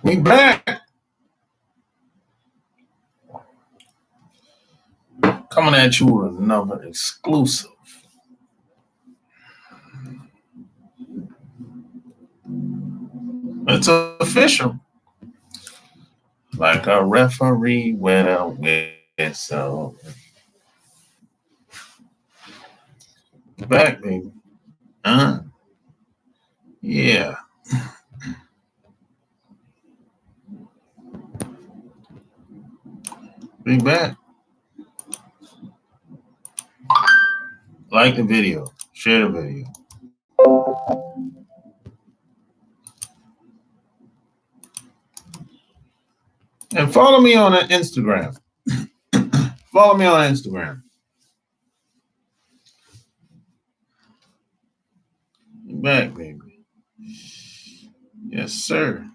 We back. Coming at you with another exclusive. It's official. Like a referee with a whistle. Back, baby. Yeah. We back. Like the video. Share the video. And follow me on Instagram. Follow me on Instagram. We back, baby. Yes, sir.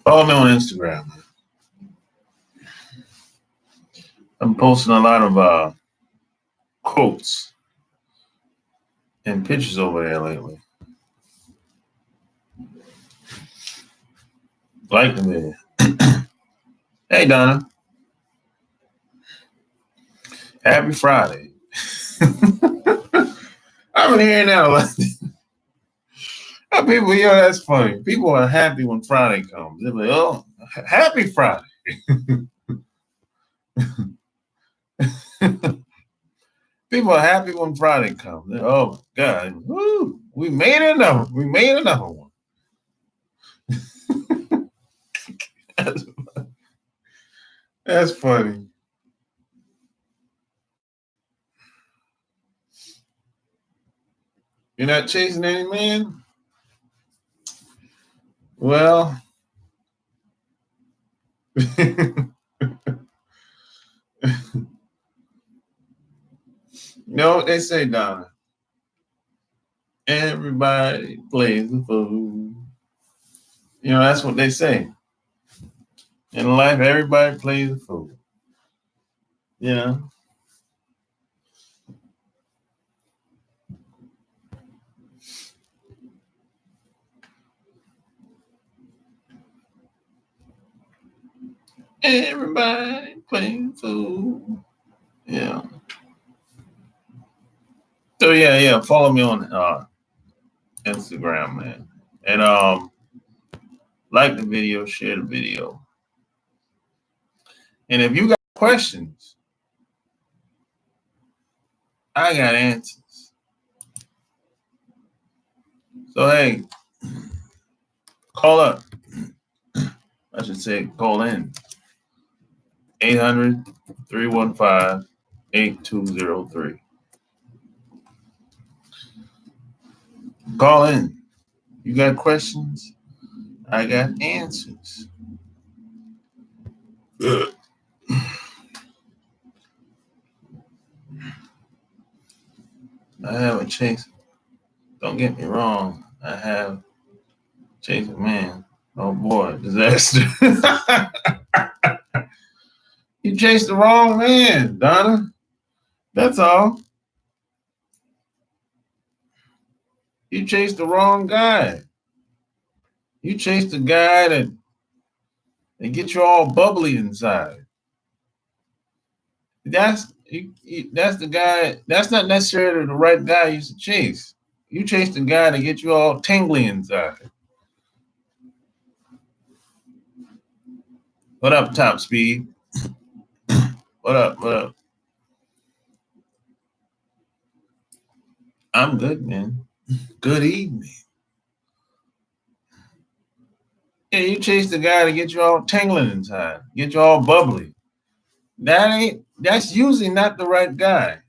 Follow me on Instagram. I'm posting a lot of quotes and pictures over there lately. Like the video. Hey, Donna. Happy Friday. I've been hearing that a lot. People, that's funny. People are happy when Friday comes. They're like, oh, happy Friday. People are happy when Friday comes. Oh, my God. Woo, we made another. We made another one. That's funny. You're not chasing any man? Well, no, they say, Donna. Everybody plays the fool. That's what they say. In life, everybody plays the fool. Everybody plays the fool. Yeah. So yeah. Follow me on Instagram, man. And like the video, share the video. And if you got questions, I got answers. So hey, call up. I should say call in. 800-315-8203. Call in. You got questions? I got answers. I have a chase. Don't get me wrong. I have chased a man. Oh boy, disaster. You chased the wrong man, Donna. That's all. You chased the wrong guy. You chased the guy that gets you all bubbly inside. That's the guy. That's not necessarily the right guy you should chase. You chase the guy to get you all tingly inside. What up, Top Speed? What up? What up? I'm good, man. Good evening. Yeah, you chase the guy to get you all tingling inside, get you all bubbly. That's usually not the right guy.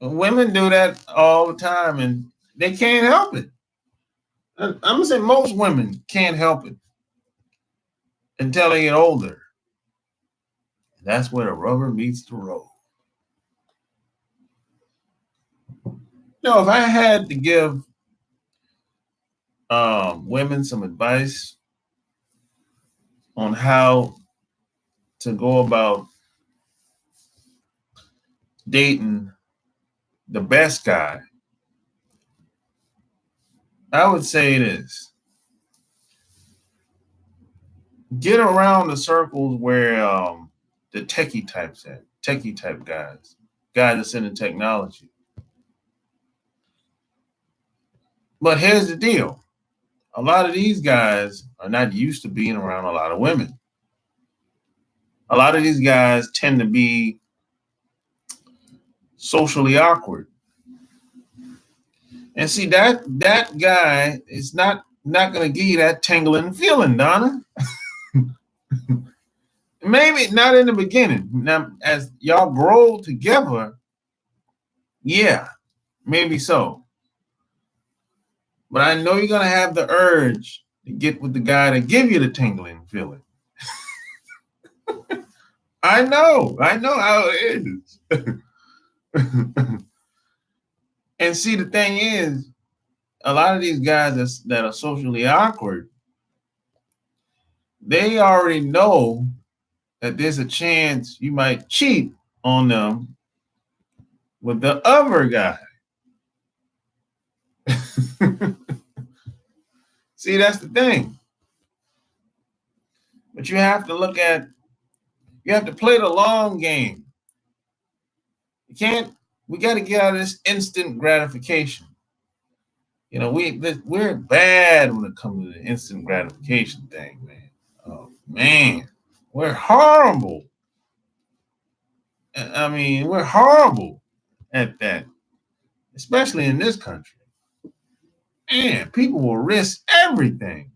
Women do that all the time and they can't help it. I'm gonna say most women can't help it until they get older. That's where the rubber meets the road. If I had to give women some advice on how to go about dating the best guy, I would say this: get around the circles where the techie types at, techie type guys that's into technology. But here's the deal: a lot of these guys are not used to being around a lot of women. A lot of these guys tend to be socially awkward. And see, that guy is not going to give you that tingling feeling, Donna. Maybe not in the beginning. Now, as y'all grow together, yeah, maybe so. But I know you're going to have the urge to get with the guy to give you the tingling feeling. I know how it is. And see, the thing is, a lot of these guys that are socially awkward, they already know that there's a chance you might cheat on them with the other guy. See, that's the thing. But you have to play the long game. We got to get out of this instant gratification. You know, we're bad when it comes to the instant gratification thing, man. Oh, man. We're horrible. I mean, we're horrible at that, especially in this country. Man, people will risk everything.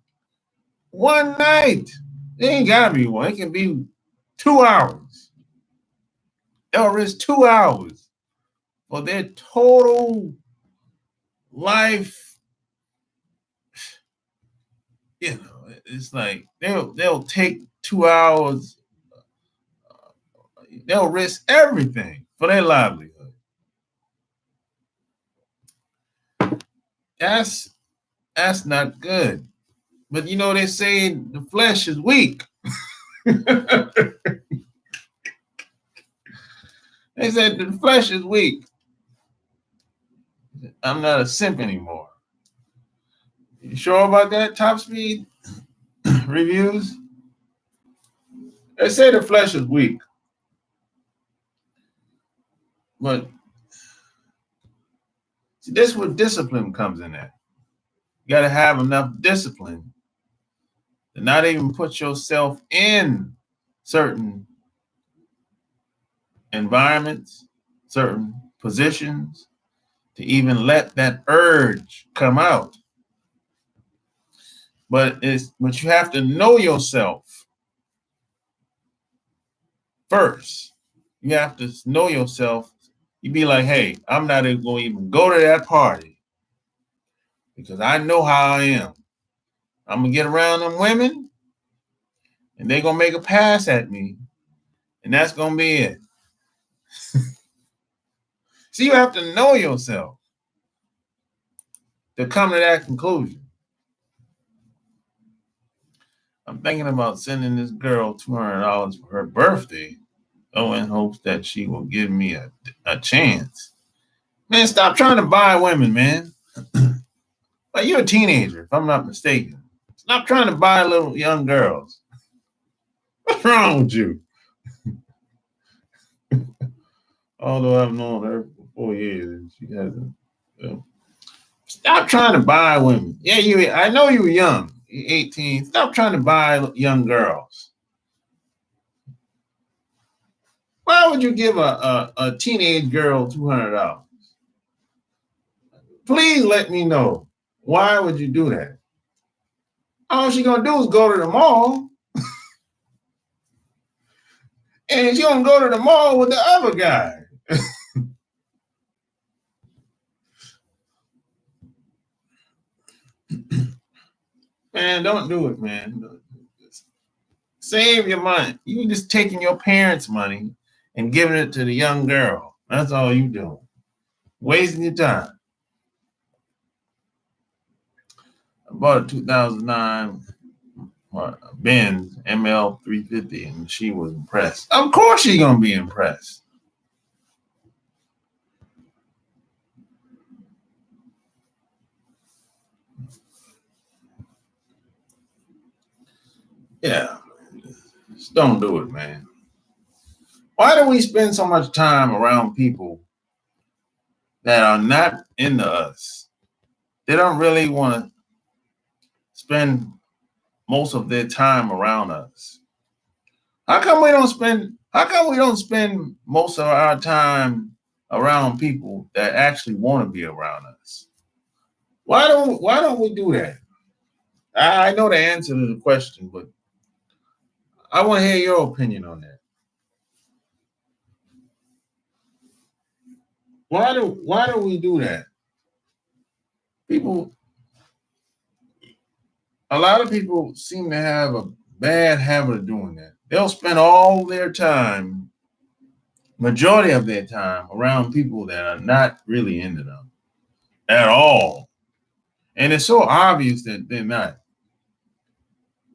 One night. It ain't got to be one. It can be 2 hours. They'll risk 2 hours for their total life. You know, it's like they'll take 2 hours. They'll risk everything for their livelihood. That's not good. But you know, they say the flesh is weak. They said the flesh is weak. I'm not a simp anymore. You sure about that, Top Speed Reviews? They say the flesh is weak. But see, this is where discipline comes in at. You got to have enough discipline to not even put yourself in certain environments, certain positions, to even let that urge come out. But you have to know yourself first. You have to know yourself. You be like, hey, I'm not even going to even go to that party because I know how I am. I'm going to get around them women and they're going to make a pass at me. And that's going to be it. So you have to know yourself to come to that conclusion. I'm thinking about sending this girl $200 for her birthday, in hopes that she will give me a chance. Man, stop trying to buy women, man. Like, you're a teenager, if I'm not mistaken. Stop trying to buy little young girls. What's wrong with you? Although I've known her for 4 years, and she hasn't. Stop trying to buy women. Yeah, I know you were young, 18. Stop trying to buy young girls. Why would you give a teenage girl $200? Please let me know. Why would you do that? All she's going to do is go to the mall. And she's going to go to the mall with the other guy. Man, don't do it, man. Save your money. You just taking your parents' money and giving it to the young girl. That's all you doing. Wasting your time. I bought a 2009 Benz ML 350 and she was impressed. Of course she's going to be impressed. Yeah, just don't do it, man. Why do we spend so much time around people that are not into us? They don't really want to spend most of their time around us. How come we don't spend most of our time around people that actually want to be around us? Why don't we do that? I know the answer to the question, but I want to hear your opinion on that. Why do we do that? People a lot of people seem to have a bad habit of doing that. They'll spend all their time, majority of their time, around people that are not really into them at all. And it's so obvious that they're not.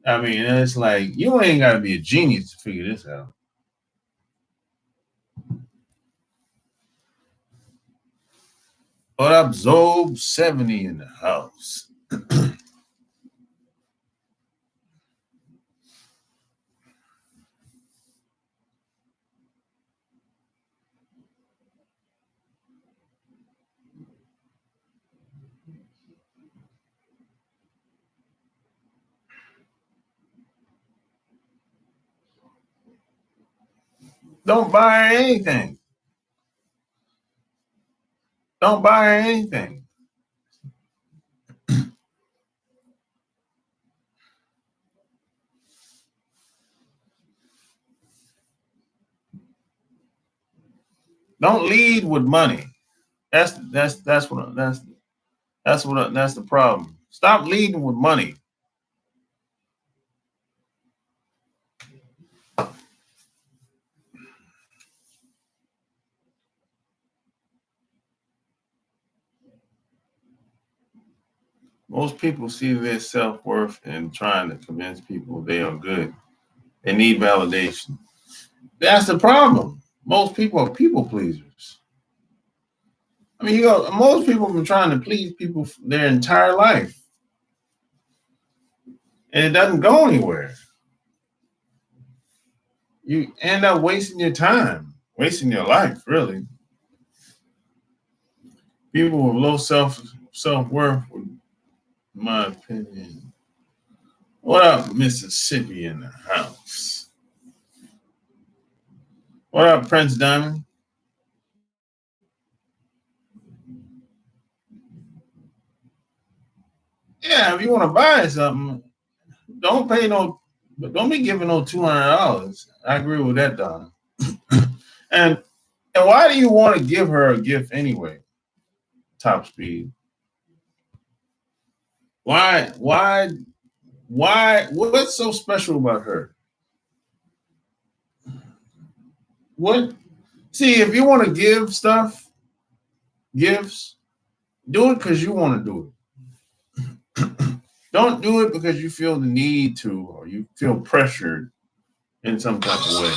I mean, it's like you ain't got to be a genius to figure this out. What up, Zob 70 in the house? Don't buy anything. Don't buy anything. Don't lead with money. That's the problem. Stop leading with money. Most people see their self worth in trying to convince people they are good. They need validation. That's the problem. Most people are people pleasers. I mean, most people have been trying to please people their entire life, and it doesn't go anywhere. You end up wasting your time, wasting your life, really. People with low self worth, in my opinion. What up, Mississippi in the house? What up, Prince Diamond? Yeah, if you want to buy something, don't pay no, but don't be giving no $200. I agree with that, Donna. And and why do you want to give her a gift anyway? Top speed. Why? Why? Why? What's so special about her? What? See, if you want to give stuff, gifts, do it because you want to do it. Don't do it because you feel the need to or you feel pressured in some type of way.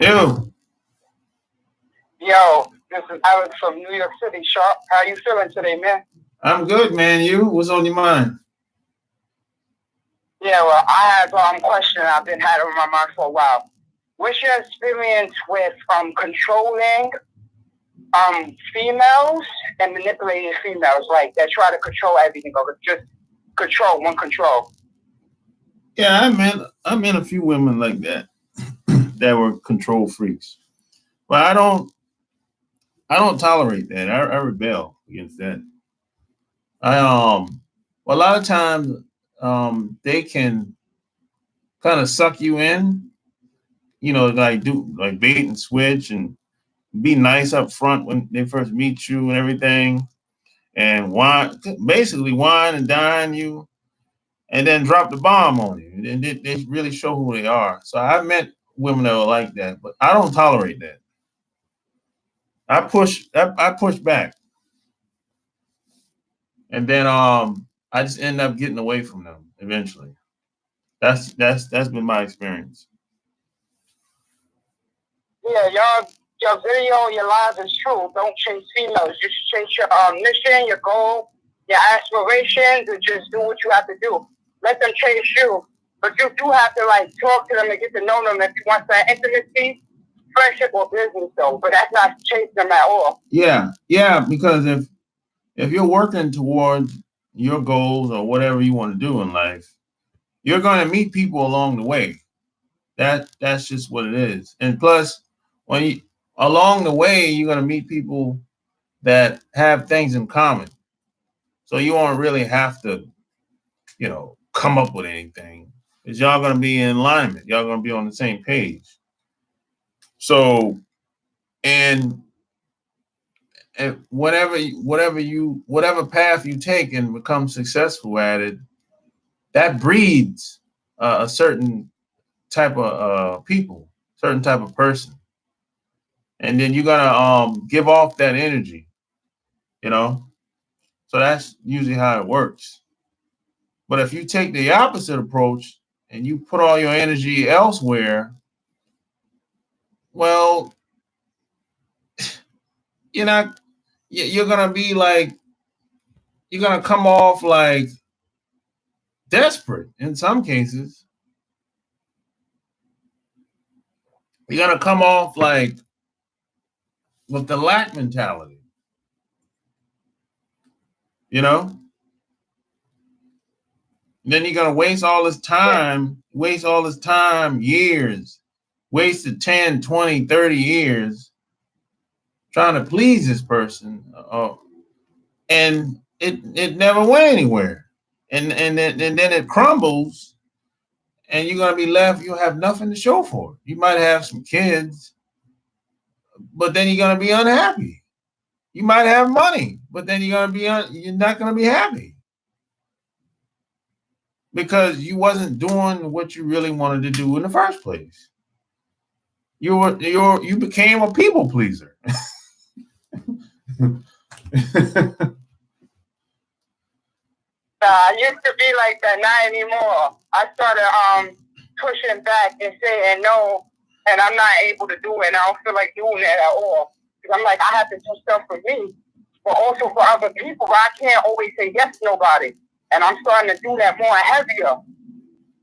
Ew. Yo, this is Alex from New York City, Sharp. How you feeling today, man? I'm good, man. You? What's on your mind? Yeah, well, I have a question I've been had on my mind for a while. What's your experience with controlling females and manipulating females, like that try to control everything or just control one control? Yeah, I met a few women like that that were control freaks. But I don't tolerate that. I rebel against that. I well, a lot of times they can kind of suck you in, like do like bait and switch and be nice up front when they first meet you and everything, and basically wine and dine you, and then drop the bomb on you. And they really show who they are. So I've met women that are like that, but I don't tolerate that. I push back, and then I just end up getting away from them eventually. That's been my experience. Yeah, y'all your video, your lives is true. Don't chase females. You should chase your mission, your goal, your aspirations, and just do what you have to do. Let them chase you. But you do have to like talk to them and get to know them if you want that intimacy, friendship, or business though. But that's not chasing them at all. Yeah, because if you're working towards your goals or whatever you want to do in life, you're going to meet people along the way. That's just what it is. And plus, when you along the way, you're going to meet people that have things in common. So you won't really have to, come up with anything. Because y'all going to be in alignment. Y'all going to be on the same page. So, and whatever path you take and become successful at it, that breeds a certain type of people, certain type of person, and then you're gonna give off that energy, So that's usually how it works. But if you take the opposite approach and you put all your energy elsewhere, well, you're gonna be like, you're gonna come off like desperate in some cases. You're gonna come off like with the lack mentality, Then you're gonna waste all this time, years, wasted 10, 20, 30 years trying to please this person. And it never went anywhere. And then it crumbles, and you're gonna be left, you'll have nothing to show for it. You might have some kids, but then you're gonna be unhappy. You might have money, but then you're not gonna be happy. Because you wasn't doing what you really wanted to do in the first place. You became a people pleaser. I used to be like that, not anymore. I started pushing back and saying no, and I'm not able to do it, and I don't feel like doing that at all. Because I'm like, I have to do stuff for me, but also for other people. But I can't always say yes to nobody. And I'm starting to do that more heavier.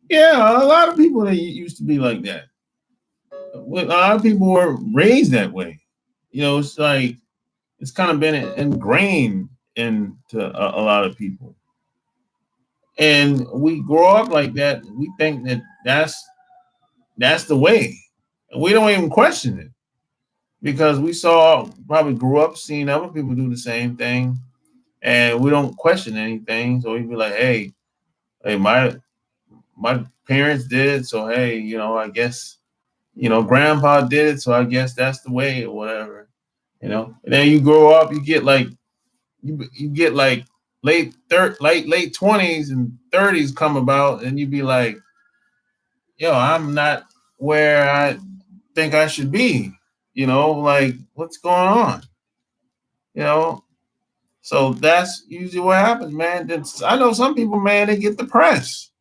Yeah, a lot of people that used to be like that. A lot of people were raised that way. It's like it's kind of been ingrained into a lot of people. And we grow up like that. We think that that's the way. And we don't even question it. Because we probably grew up seeing other people do the same thing. And we don't question anything. So we'd be like, hey, my parents did it, so hey, I guess, grandpa did it, so I guess that's the way or whatever, And then you grow up, you get like late 20s and 30s come about, and you be like, I'm not where I think I should be, like what's going on, So that's usually what happens, man. I know some people, man, they get depressed.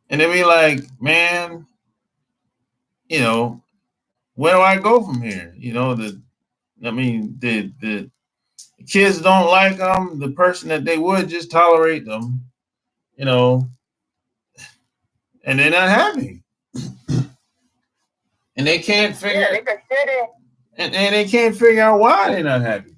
And they be like, man, where do I go from here? The kids don't like them. The person that they would just tolerate them, and they're not happy. And they can't figure and they can't figure out why they're not happy.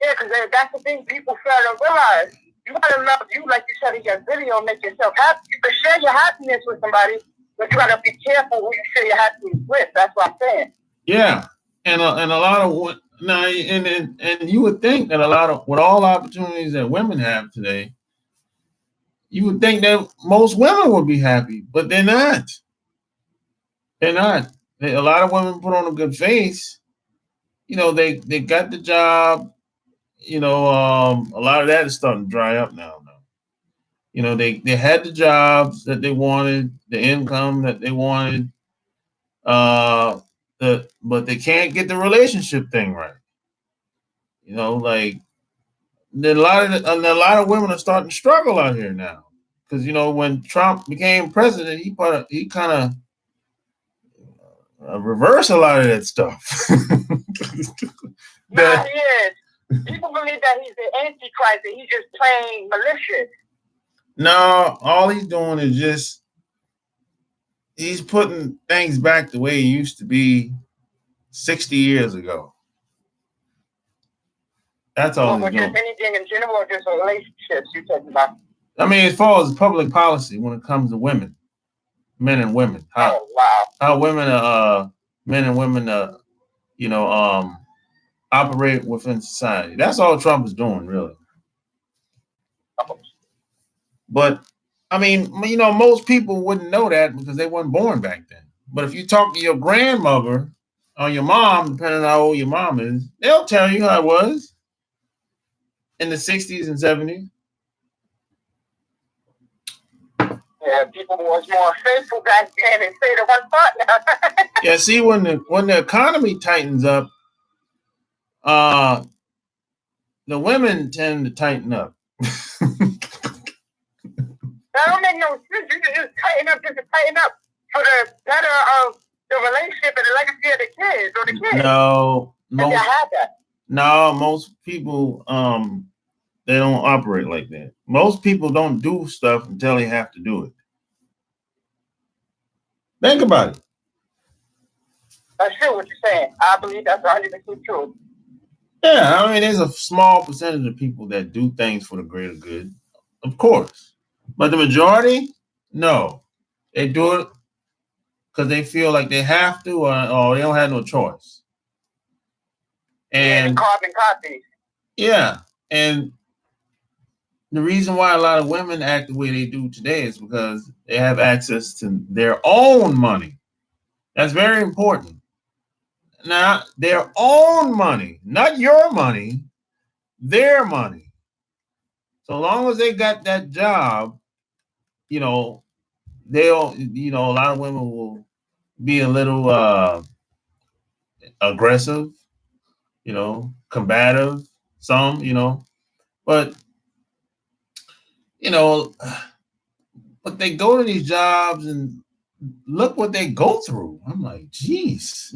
Yeah, because that's the thing people fail to realize. You gotta love you, like you said in your video, make yourself happy. You can share your happiness with somebody, but you gotta be careful who you share your happiness with. That's what I'm saying. Yeah, and a lot of now, and you would think that with all the opportunities that women have today, you would think that most women would be happy, but they're not. They're not. A lot of women put on a good face. They got the job. A lot of that is starting to dry up now. They had the jobs that they wanted, the income that they wanted, but they can't get the relationship thing right. Like a lot of women are starting to struggle out here now, because when Trump became president, he kind of reverse a lot of that stuff. Nah, he is. People believe that he's the Antichrist and he's just playing malicious. No, all he's doing is just he's putting things back the way it used to be 60 years ago. That's all he's doing. Just anything in general or just relationships you're talking about? I mean, as far as public policy when it comes to women, men and women. How women men and women operate within society. That's all Trump is doing, really. But I mean, most people wouldn't know that because they weren't born back then. But if you talk to your grandmother or your mom, depending on how old your mom is, they'll tell you how it was in the 60s and 70s. Yeah, people was more faithful back then and say the one part. Yeah, see, when the economy tightens up, the women tend to tighten up. That don't make no sense. You can just tighten up for the better of the relationship and the legacy of the kids or the kids. No, most people they don't operate like that. Most people don't do stuff until they have to do it. Think about it. That's true what you're saying. I believe that's 100% true. Yeah, I mean, there's a small percentage of people that do things for the greater good, of course. But the majority, no. They do it because they feel like they have to or they don't have no choice. And carbon copies. Yeah. And the reason why a lot of women act the way they do today is because they have access to their own money. That's very important. Now, their own money, not your money, their money. So long as they got that job, they'll, a lot of women will be a little aggressive, combative, some, but, but they go to these jobs and look what they go through. I'm like, geez,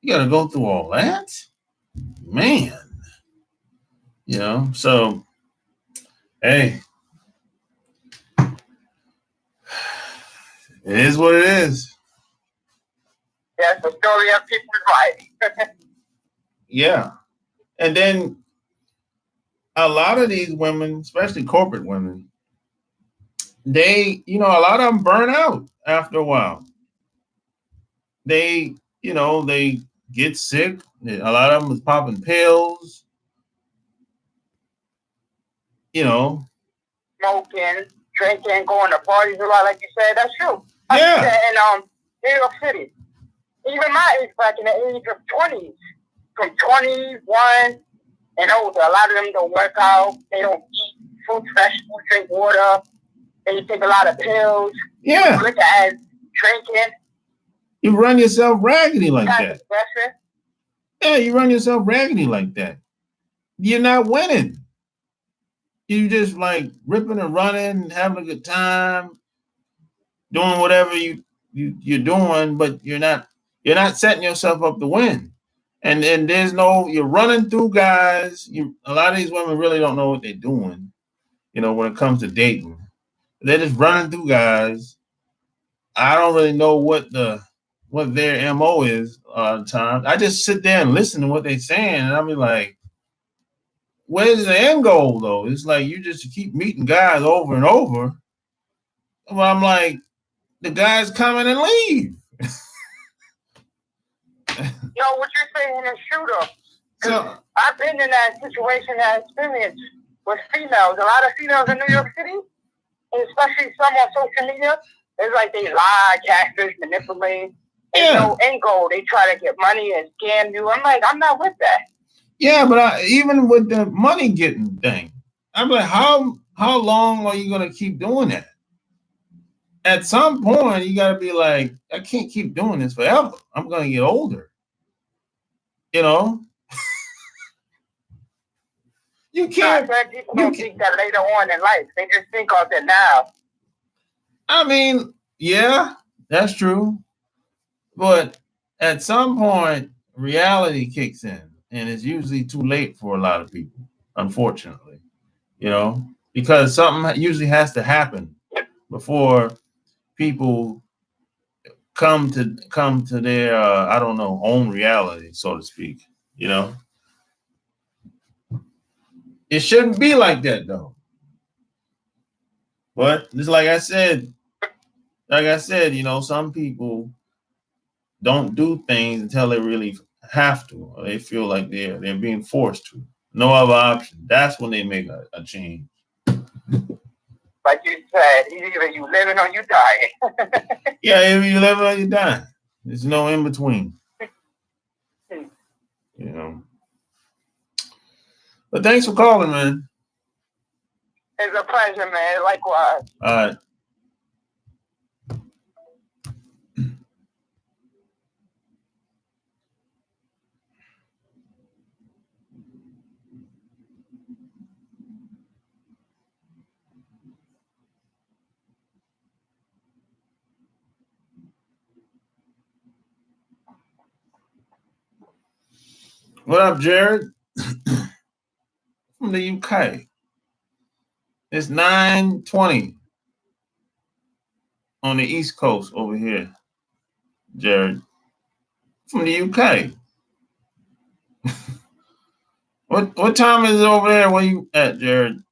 you got to go through all that? Man. So, hey, it is what it is. That's the story of people's life. Yeah. And then a lot of these women, especially corporate women, they, a lot of them burn out after a while. They, they get sick. A lot of them is popping pills. Smoking, drinking, going to parties a lot, like you said. That's true. Yeah. In New York City, even my age, back in the age of 20s, from 21 and older, a lot of them don't work out. They don't eat fruits, vegetables, drink water. They take a lot of pills. Yeah. Look at drinking. You run yourself raggedy like that. Yeah, you run yourself raggedy like that. You're not winning. You just like ripping and running, having a good time, doing whatever you're doing, but you're not setting yourself up to win. And there's you're running through guys. A lot of these women really don't know what they're doing, when it comes to dating. They're just running through guys. I don't really know what their MO is a lot of the time. I just sit there and listen to what they're saying, and I'll be like, where's the end goal, though? It's like you just keep meeting guys over and over. Well, I'm like, the guys come in and leave. What you're saying is true, though. So, I've been in that situation, that experience with females. A lot of females in New York City, and especially some on social media, it's like they lie, catfish, manipulate. There's no end goal. They try to get money and scam you. I'm like, I'm not with that. Yeah, but even with the money getting thing, I'm like, how long are you going to keep doing that? At some point, you got to be like, I can't keep doing this forever. I'm going to get older. You can't. People don't think that later on in life. They just think of it now. I mean, yeah, that's true. But at some point, reality kicks in, and it's usually too late for a lot of people, unfortunately, because something usually has to happen before people come to their I don't know, own reality, so to speak. You know, it shouldn't be like that though. But just like I said, some people don't do things until they really have to, or they feel like they're being forced to. No other option. That's when they make a change. Like you said, either you living or you dying. Yeah, either you live or you die. There's no in between. But thanks for calling, man. It's a pleasure, man. Likewise. All right. What up, Jared? From the UK. It's 9:20 on the East Coast over here, Jared. From the UK. What time is it over there? Where you at, Jared?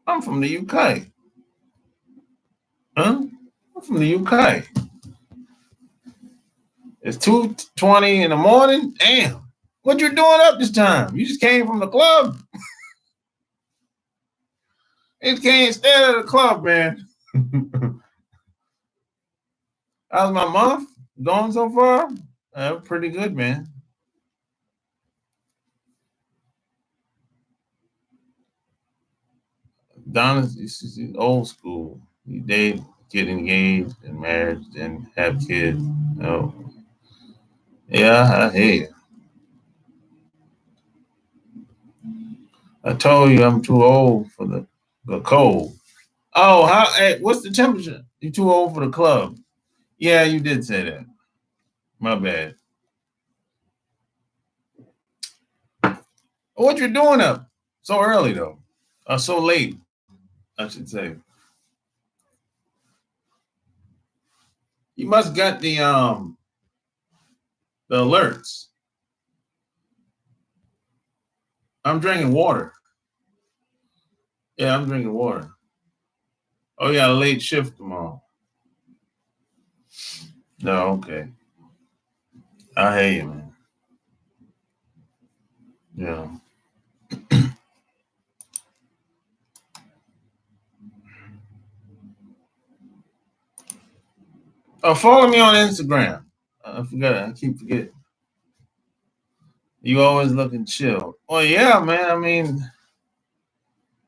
I'm from the UK. Huh? I'm from the UK. It's 2:20 in the morning. Damn. What you doing up this time? You just came from the club? You can't stay at the club, man. How's my month going so far? Pretty good, man. Donna's old school. They get engaged and married and have kids. Oh, yeah, I hear you. I told you I'm too old for the cold. Oh, hey, what's the temperature? You too old for the club. Yeah, you did say that. My bad. What you doing up so early though? So late, I should say. You must got the alerts. I'm drinking water. Yeah, I'm drinking water. Oh yeah, late shift tomorrow. No, okay. I hear you, man. Yeah. Oh, follow me on Instagram. I forgot. I keep forgetting. You always looking chill. Oh yeah, man. I mean,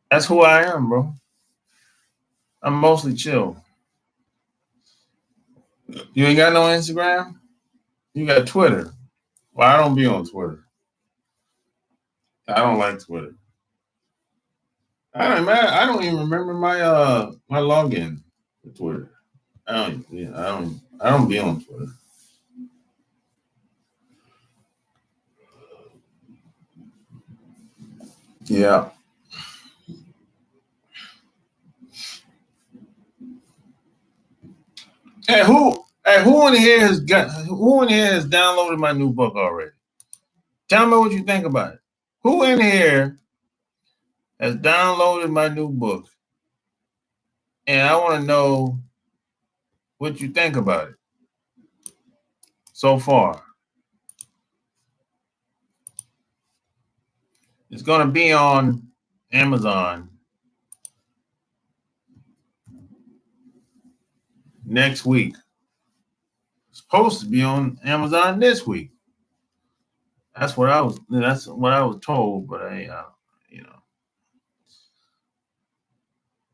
that's who I am, bro. I'm mostly chill. You ain't got no Instagram? You got Twitter. Well, I don't be on Twitter. I don't like Twitter. I don't even remember my login to Twitter. I don't be on Twitter. Yeah. Who in here has downloaded my new book already? Tell me what you think about it. Who in here has downloaded my new book? And I want to know what you think about it so far. It's going to be on Amazon next week. It's supposed to be on Amazon this week. That's what I was told, but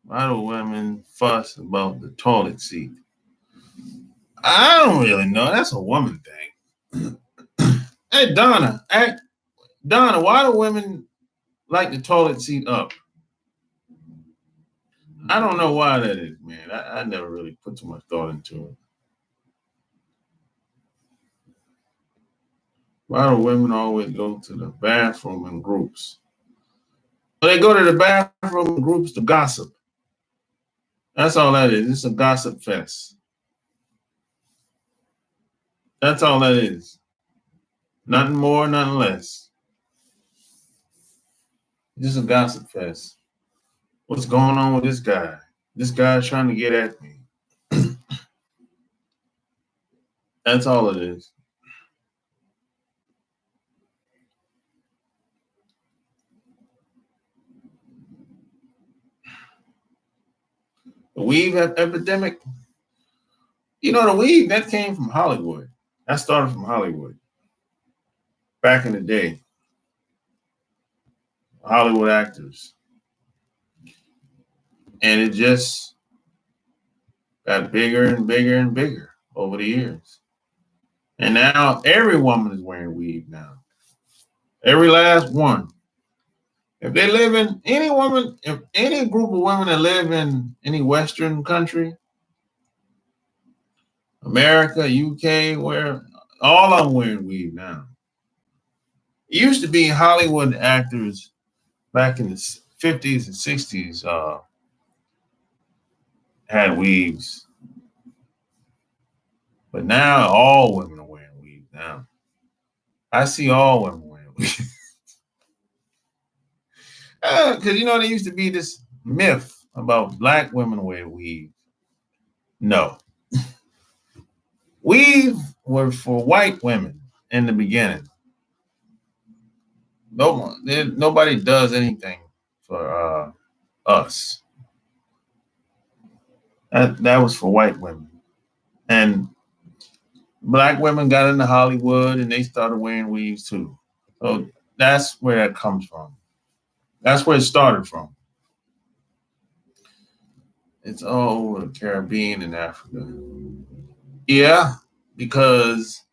why do women fuss about the toilet seat? I don't really know. That's a woman thing. Hey, Donna, why do women like the toilet seat up? I don't know why that is, man. I never really put too much thought into it. Why do women always go to the bathroom in groups? Well, they go to the bathroom in groups to gossip. That's all that is. It's a gossip fest. That's all that is. Nothing more, nothing less. Just a gossip fest. What's going on with this guy? This guy's trying to get at me. That's all it is. The weave epidemic. You know, the weave that came from Hollywood. That started from Hollywood. Back in the day. Hollywood actors. And it just got bigger and bigger and bigger over the years. And now every woman is wearing weave now. Every last one. If they live in any woman, if any group of women that live in any Western country, America, UK, where all of them wearing weave now. It used to be Hollywood actors back in the 50s and 60s had weaves. But now all women are wearing weave now. I see all women wearing weave. Because, you know, there used to be this myth about black women wearing weave. No. Weave were for white women in the beginning. Nobody does anything for us. That was for white women. And black women got into Hollywood and they started wearing weaves too. So that's where that comes from. That's where it started from. It's all over the Caribbean and Africa. Yeah, because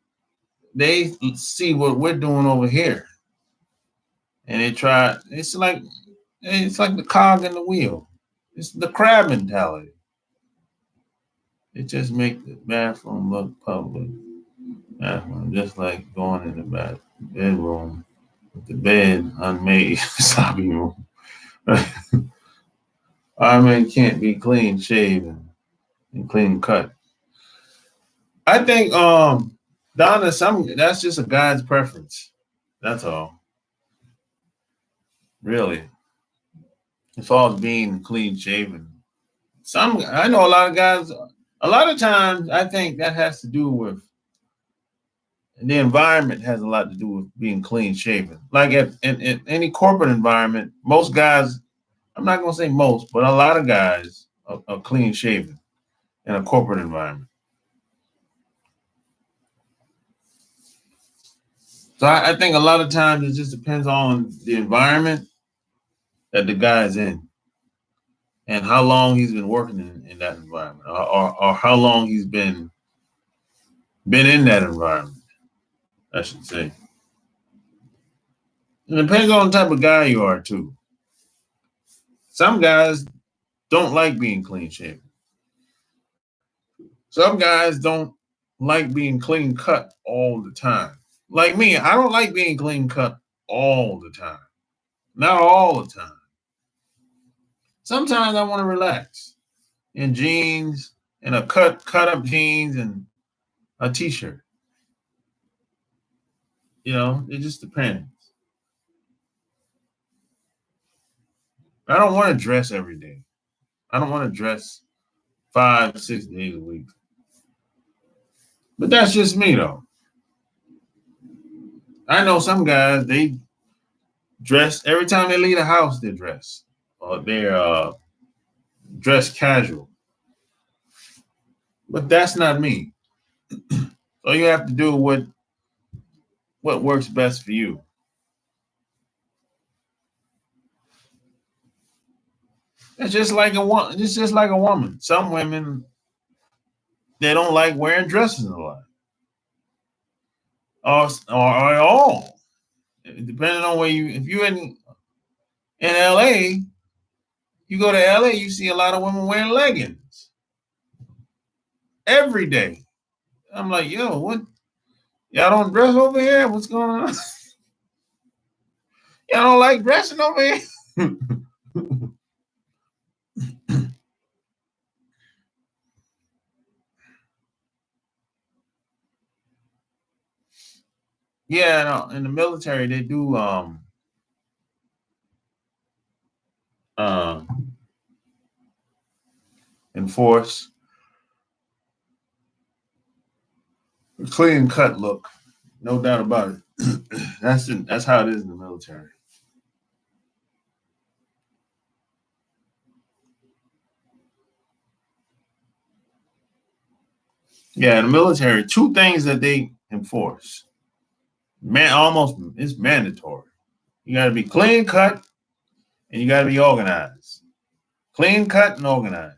they see what we're doing over here. And they try, it's like the cog in the wheel. It's the crab mentality. It just make the bathroom look public. Bathroom, just like going in the bedroom with the bed unmade, sloppy room. Our men can't be clean shaven and clean cut. I think Donna, that's just a guy's preference. That's all. Really. As far as being clean shaven. I know a lot of guys, a lot of times I think that has to do with the environment has a lot to do with being clean shaven. Like in any corporate environment, most guys, I'm not going to say most, but a lot of guys are clean shaven in a corporate environment. So I think a lot of times it just depends on the environment that the guy is in and how long he's been working in that environment or how long he's been in that environment, I should say. It depends on the type of guy you are too. Some guys don't like being clean shaven. Some guys don't like being clean cut all the time. Like me, I don't like being clean cut all the time. Not all the time. Sometimes I want to relax in jeans and a cut up jeans and a t-shirt. You know, it just depends. I don't want to dress every day. I don't want to dress 5, 6 days a week. But that's just me though. I know some guys, they dress every time they leave the house, they dress. Or they're dress casual. But that's not me. So you have to do what works best for you. It's just like a woman. It's just like a woman. Some women, they don't like wearing dresses a lot, or at all. Depending on where you, if you're in LA, You go to LA, you see a lot of women wearing leggings every day. I'm like, yo, what? Y'all don't dress over here? What's going on? Y'all don't like dressing over here? Yeah, no, in the military they do uh enforce a clean cut look. No doubt about it. That's how it is in the military. Yeah, in the military, two things that they enforce. Man, almost it's mandatory. You got to be clean cut and you got to be organized. Clean cut and organized.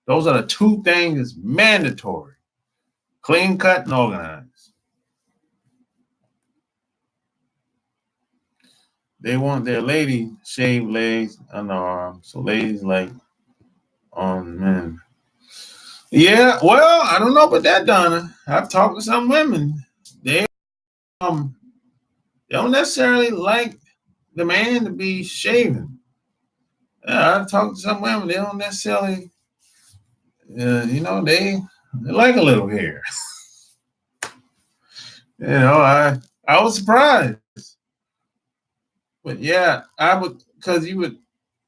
Those are the two things that's mandatory. Clean cut and organized. They want their lady shaved legs, underarms. So ladies like on men. Yeah, well, I don't know about that, Donna. I've talked to some women. They um they don't necessarily like the man to be shaven. I've talked to some women. They don't necessarily, they like a little hair. I was surprised, but yeah, I would because you would.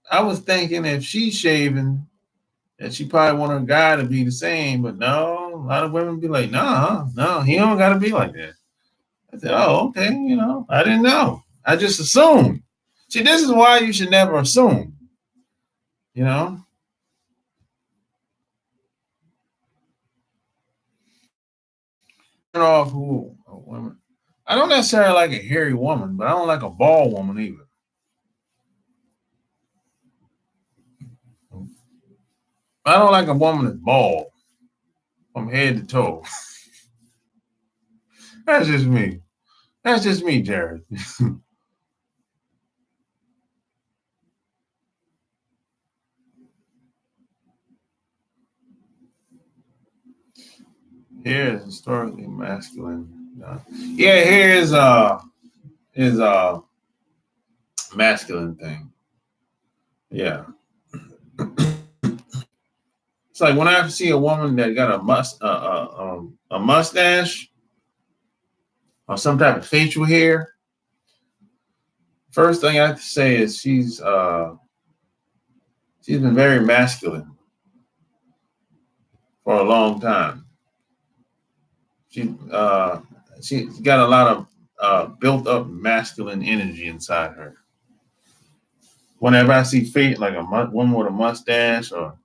I was thinking if she's shaving, that she probably want her guy to be the same, but no, a lot of women be like, nah, no, he don't got to be like that. I said, oh, okay, I didn't know. I just assumed. See, this is why you should never assume, you know. Off who a woman. I don't necessarily like a hairy woman, but I don't like a bald woman either. I don't like a woman that's bald from head to toe. That's just me. That's just me, Jared. Hair is historically masculine. Yeah, hair is masculine thing. Yeah. It's like when I see a woman that got a mustache or some type of facial hair. First thing I have to say is she's been very masculine for a long time. She she's got a lot of built up masculine energy inside her. Whenever I see like a woman with a mustache or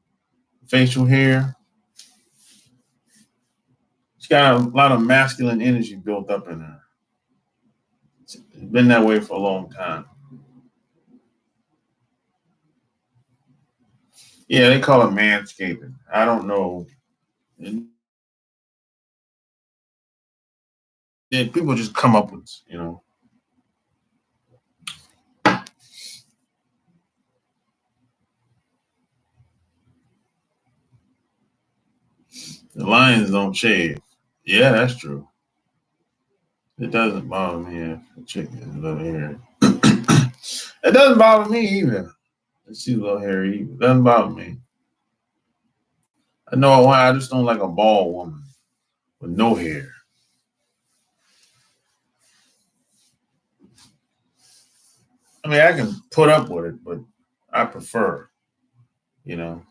facial hair, she's got a lot of masculine energy built up in her. It's been that way for a long time. Yeah, they call it manscaping. I don't know. And then people just come up with. The lions don't shave. Yeah, that's true. It doesn't bother me if a chick is a little hairy. It doesn't bother me either. She's a little hairy either. It doesn't bother me. I know why. I just don't like a bald woman with no hair. I mean, I can put up with it, but I prefer, you know.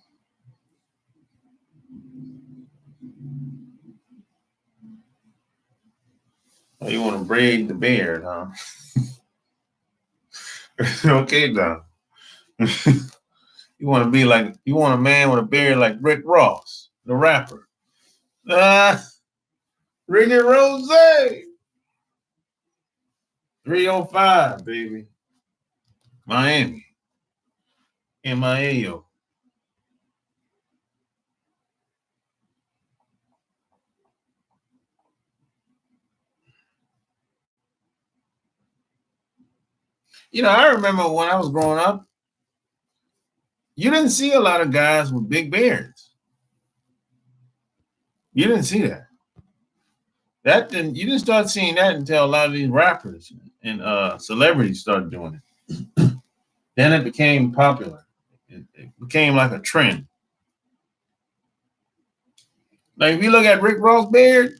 Oh, you want to braid the beard, huh? Okay, now. You want a man with a beard like Rick Ross, the rapper. Ricky Rose, 305, baby. Miami. MIAO. I remember when I was growing up, you didn't see a lot of guys with big beards. You didn't see that. You didn't start seeing that until a lot of these rappers and celebrities started doing it. Then it became popular. It became like a trend. Like if you look at Rick Ross' beard,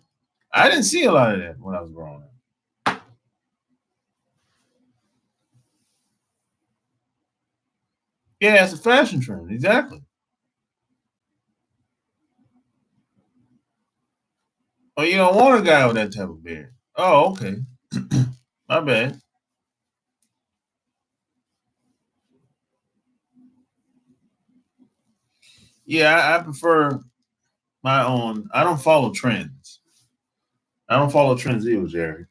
I didn't see a lot of that when I was growing up. Yeah, it's a fashion trend, exactly. Oh, you don't want a guy with that type of beard. Oh, okay. My bad. Yeah, I prefer my own. I don't follow trends. I don't follow trends either, Jerry.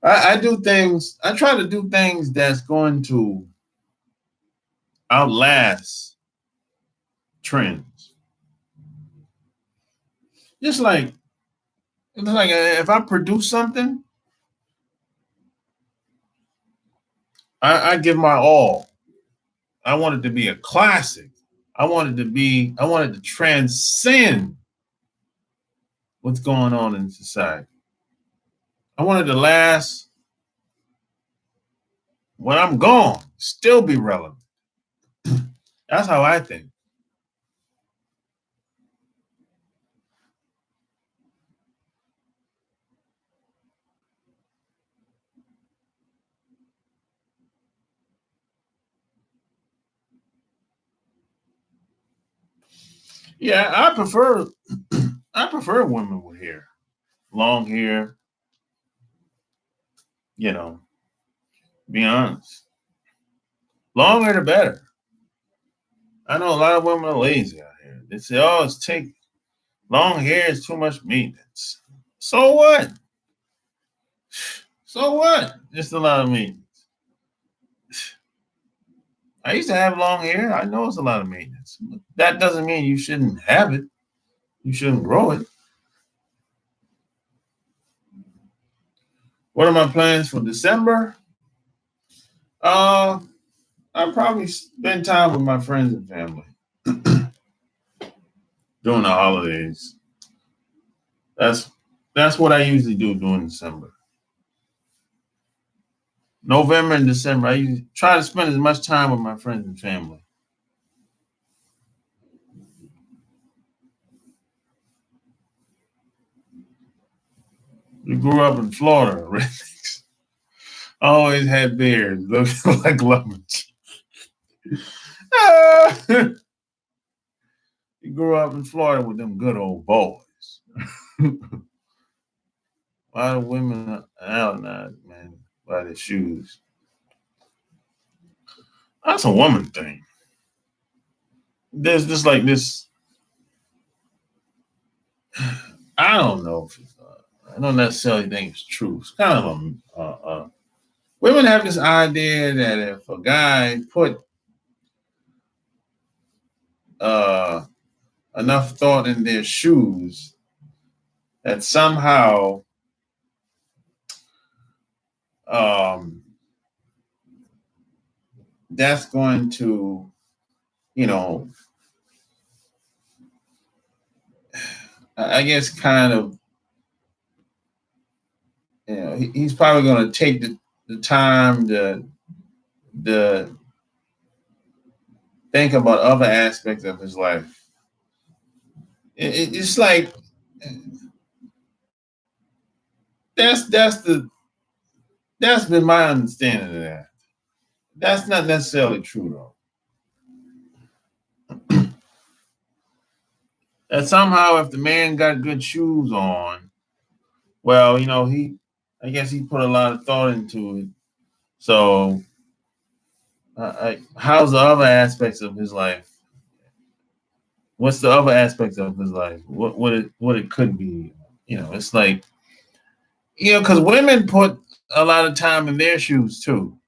I do things. I try to do things that's going to outlast trends. Just like it's like if I produce something, I give my all. I want it to be a classic. I want it to be. I want it to transcend what's going on in society. I want it to last when I'm gone, still be relevant. That's how I think. Yeah, I prefer women with hair, long hair. You know, be honest, longer the better. I know a lot of women are lazy out here. They say, "Oh, it's take long hair is too much maintenance." So what? So what? Just a lot of maintenance. I used to have long hair. I know it's a lot of maintenance. That doesn't mean you shouldn't have it. You shouldn't grow it. What are my plans for December? Uh, I probably spend time with my friends and family during the holidays. That's that's what I usually do during December. November and December, I usually try to spend as much time with my friends and family. We grew up in Florida. Rednecks always had beards, looking like lovers. We grew up in Florida with them good old boys. A lot of women are out now, man, by their shoes. That's a woman thing. There's just like this. I don't know if I don't necessarily think it's true. It's kind of women have this idea that if a guy put uh, enough thought in their shoes, that somehow um, that's going to, you know, I guess kind of, he's probably going to take the time to think about other aspects of his life. It's like that's that's been my understanding of that. That's not necessarily true though. That somehow if the man got good shoes on, well, I guess he put a lot of thought into it. So, how's the other aspects of his life? What's the other aspects of his life? What it could be? It's like because women put a lot of time in their shoes too.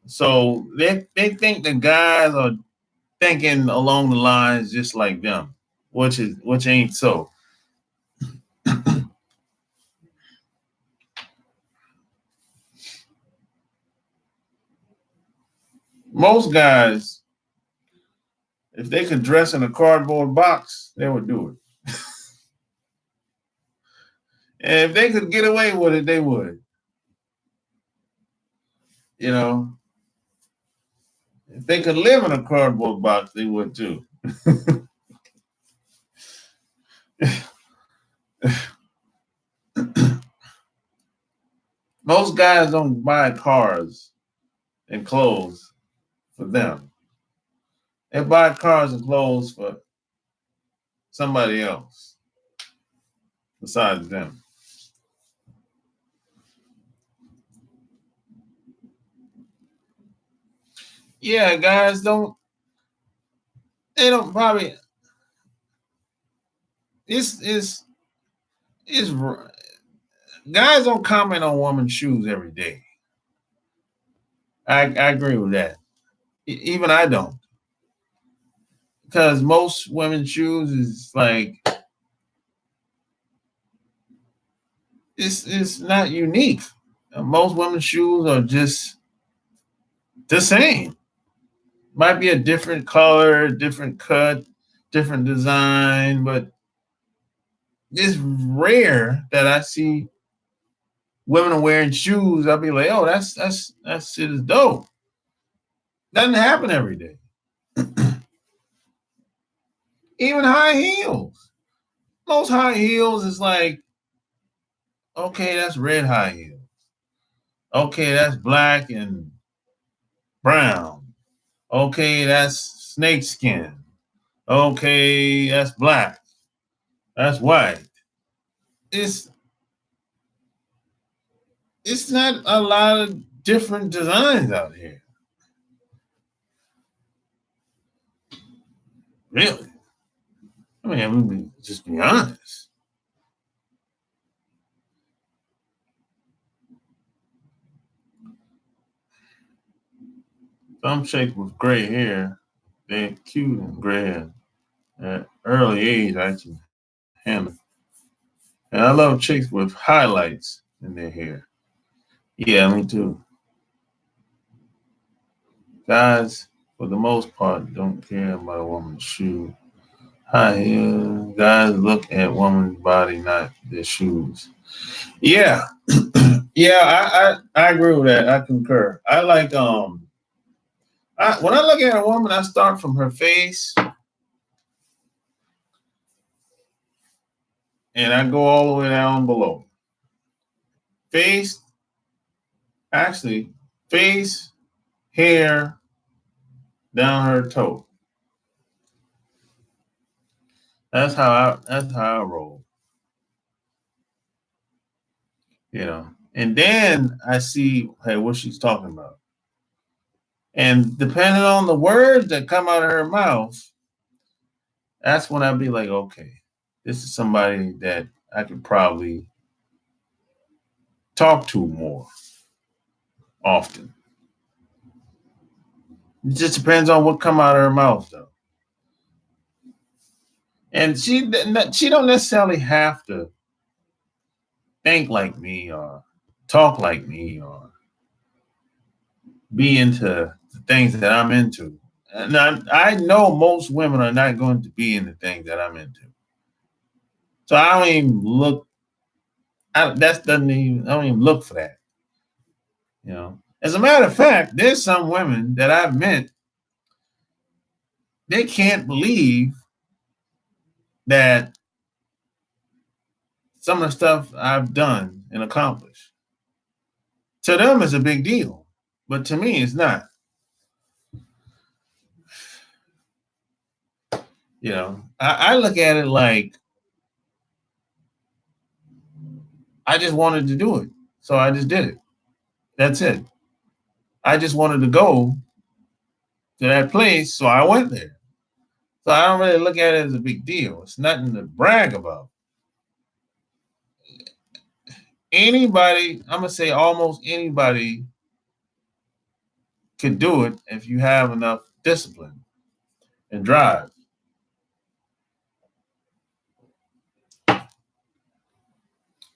So they think the guys are thinking along the lines just like them, which ain't so. Most guys, if they could dress in a cardboard box, they would do it. And if they could get away with it, they would. You know, if they could live in a cardboard box, they would too. Most guys don't buy cars and clothes for them. They buy cars and clothes for somebody else besides them. Yeah, guys they don't probably, it's guys don't comment on women's shoes every day. I agree with that. Even I don't. Because most women's shoes is like, it's not unique. Most women's shoes are just the same. Might be a different color, different cut, different design, but it's rare that I see women wearing shoes. I'll be like, oh, that shit is dope. Doesn't happen every day. Even high heels. Most high heels is like, okay, that's red high heels. Okay, that's black and brown. Okay, that's snake skin. Okay, that's black. That's white. It's not a lot of different designs out here. Really. I mean, I'm gonna just be honest. Some chicks with gray hair, they're cute and gray hair. At early age, I can handle it. And I love chicks with highlights in their hair. Yeah, me too. Guys, for the most part, don't care about a woman's shoe. High heels. Guys look at woman's body, not their shoes. Yeah, yeah, I agree with that. I concur. I like when I look at a woman, I start from her face and I go all the way down below. Face, actually, face, hair, down her toe. That's how I roll. You know. And then I see, hey, what she's talking about. And depending on the words that come out of her mouth, that's when I'd be like, okay, this is somebody that I could probably talk to more often. It just depends on what come out of her mouth, though. And she don't necessarily have to think like me or talk like me or be into the things that I'm into. And I know most women are not going to be in the things that I'm into. So I don't even look. I don't even look for that. You know. As a matter of fact, there's some women that I've met. They can't believe that some of the stuff I've done and accomplished. To them, it's a big deal, but to me, it's not. You know, I look at it like I just wanted to do it, so I just did it. That's it. I just wanted to go to that place, so I went there. So I don't really look at it as a big deal. It's nothing to brag about. Anybody, I'm gonna say almost anybody could do it if you have enough discipline and drive.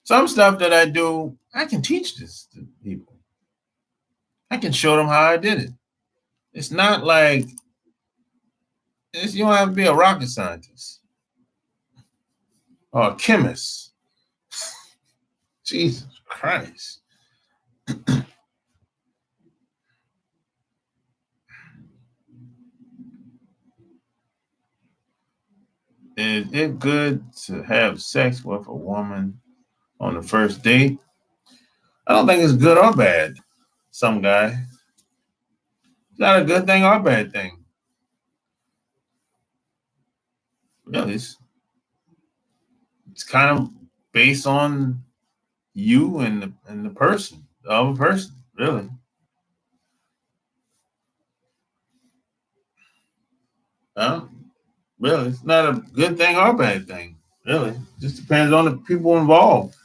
Some stuff that I do, I can teach this to people. I can show them how I did it. It's not like you don't have to be a rocket scientist or a chemist. Jesus Christ. Is it good to have sex with a woman on the first date? I don't think it's good or bad. Some guy. It's not a good thing or a bad thing. Really, it's kind of based on you and the person, the other person, really. Really, it's not a good thing or a bad thing. Really, it just depends on the people involved.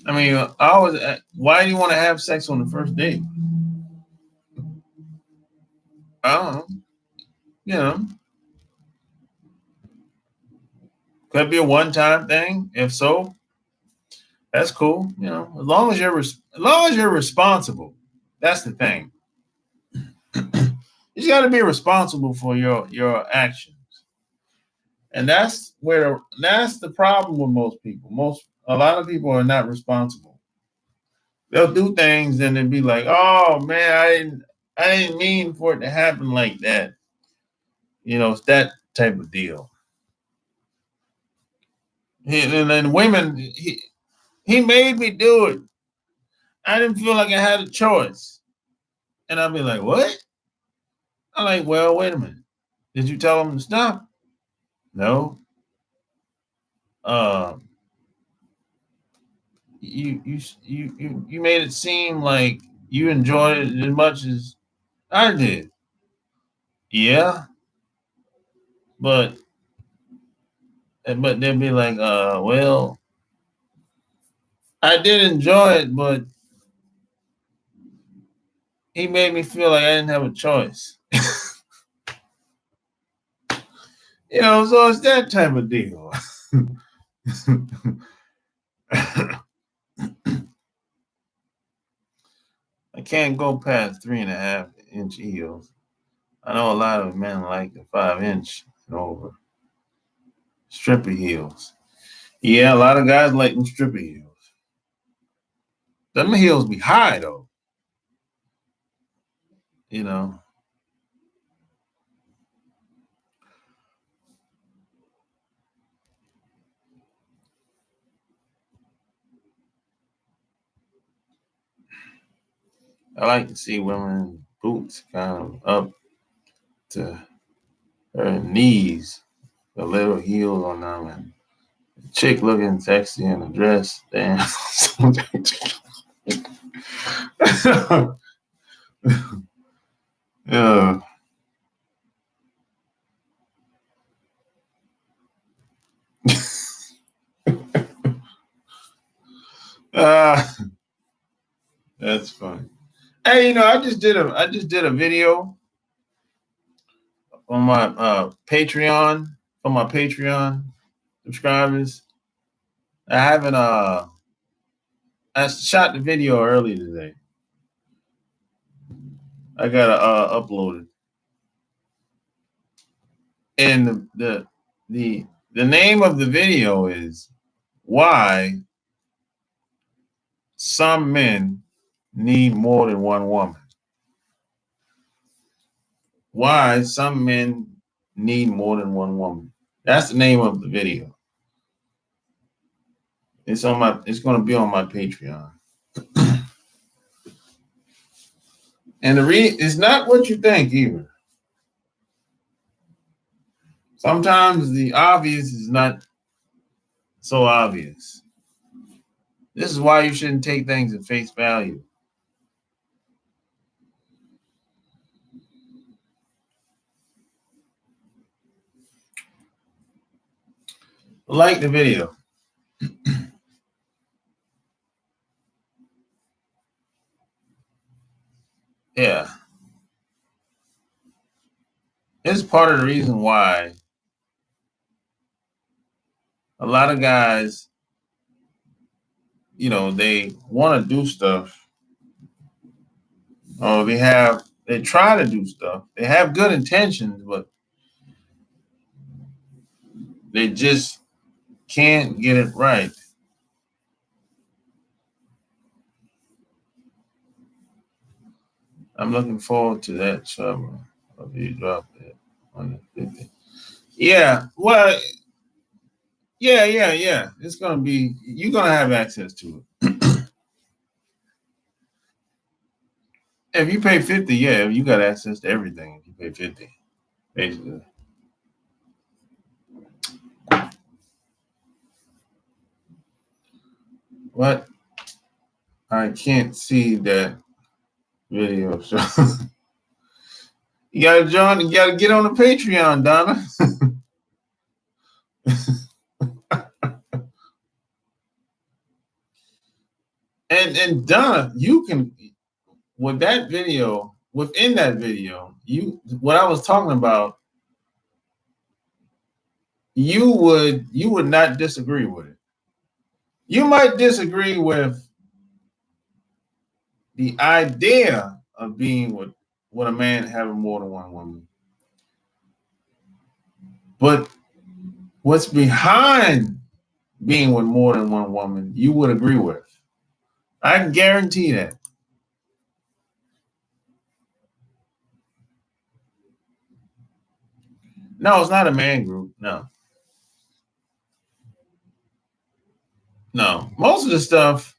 I mean, I always. Why do you want to have sex on the first date? I don't know. You know, could be a one-time thing. If so, that's cool. You know, as long as you're responsible. That's the thing. You got to be responsible for your actions, and that's the problem with most people. A lot of people are not responsible. They'll do things and then be like, "Oh man, I didn't mean for it to happen like that." You know, it's that type of deal. And then women, he made me do it. I didn't feel like I had a choice, and I'll be like, "What?" I'm like, "Well, wait a minute. Did you tell him to stop?" No. Uh, you made it seem like you enjoyed it as much as I did. Yeah, but they'd be like, well, I did enjoy it, but he made me feel like I didn't have a choice. You know, so it's that type of deal. I can't go past 3.5 inch heels. I know a lot of men like the 5 inch and over stripper heels. Yeah, a lot of guys like them stripper heels. Them heels be high though, you know. I like to see women in boots kind of up to her knees, the little heels on them, and the chick looking sexy in a dress. Damn. Yeah. Ah, that's funny. Hey, I just did a video on my Patreon for my Patreon subscribers. I haven't I shot the video early today. I gotta upload it. And the name of the video is why some men need more than one woman. Why some men need more than one woman. That's the name of the video. It's gonna be on my Patreon. And it's not what you think either. Sometimes the obvious is not so obvious. This is why you shouldn't take things at face value. Like the video. Yeah. It's part of the reason why a lot of guys, they want to do stuff, or they try to do stuff. They have good intentions, but they just can't get it right. I'm looking forward to that summer. If you drop that 150. Yeah, well, yeah. It's gonna be, you're gonna have access to it. If you pay 50, yeah, you got access to everything if you pay 50, basically. What? I can't see that video. So you gotta get on the Patreon, Donna. and Donna, you can, with that video, within that video, what I was talking about, you would not disagree with it. You might disagree with the idea of being with a man having more than one woman, but what's behind being with more than one woman, you would agree with. I can guarantee that. No, it's not a man group. No. Most of the stuff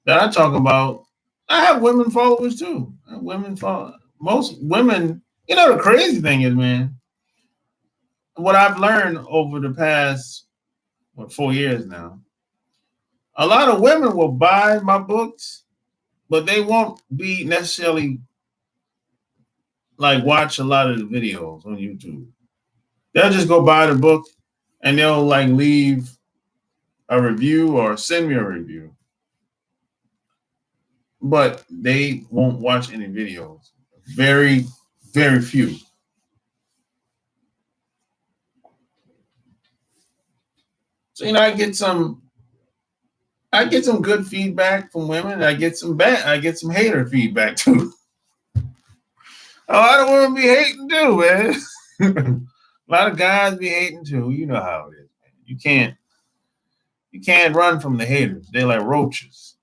that I talk about, I have women followers too. Women follow. Most women, the crazy thing is, man, what I've learned over the past 4 years now, a lot of women will buy my books, but they won't be necessarily like watch a lot of the videos on YouTube. They'll just go buy the book and they'll like leave a review or send me a review, but they won't watch any videos. Very, very few. So I get some good feedback from women. I get some hater feedback too. A lot of women be hating too, man. A lot of guys be hating too. You know how it is, man. You can't run from the haters. They're like roaches.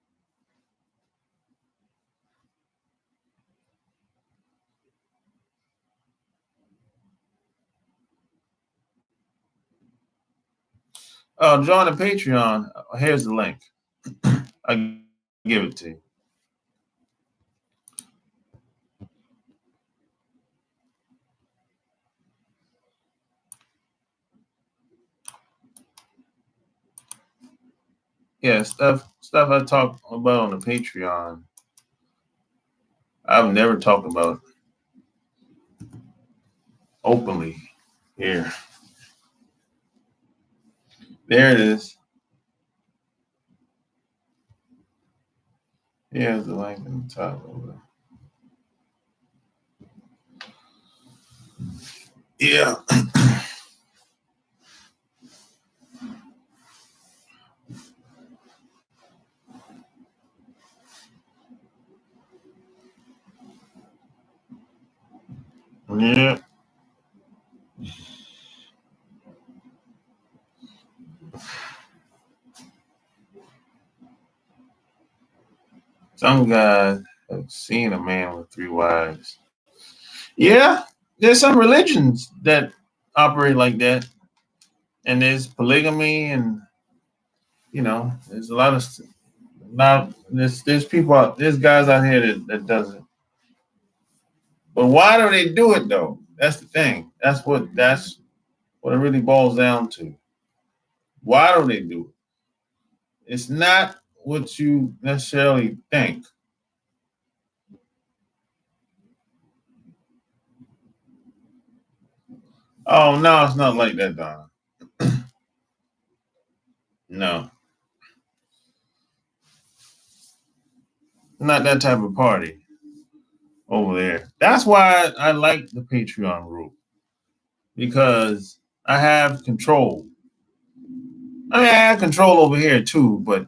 Join the Patreon. Here's the link. I'll give it to you. Yeah, stuff I talk about on the Patreon, I've never talked about openly here. There it is. Here's the link in the top over. Yeah. Yeah. Some guys have seen a man with 3 wives. Yeah, there's some religions that operate like that. And there's polygamy, and there's a lot of there's people there's guys out here that does it. But why do they do it though? That's the thing. That's what it really boils down to. Why do they do it? It's not what you necessarily think. Oh no, it's not like that, Donna. No. Not that type of party over there. That's why I like the Patreon group, because I have control. I mean, I have control over here too, but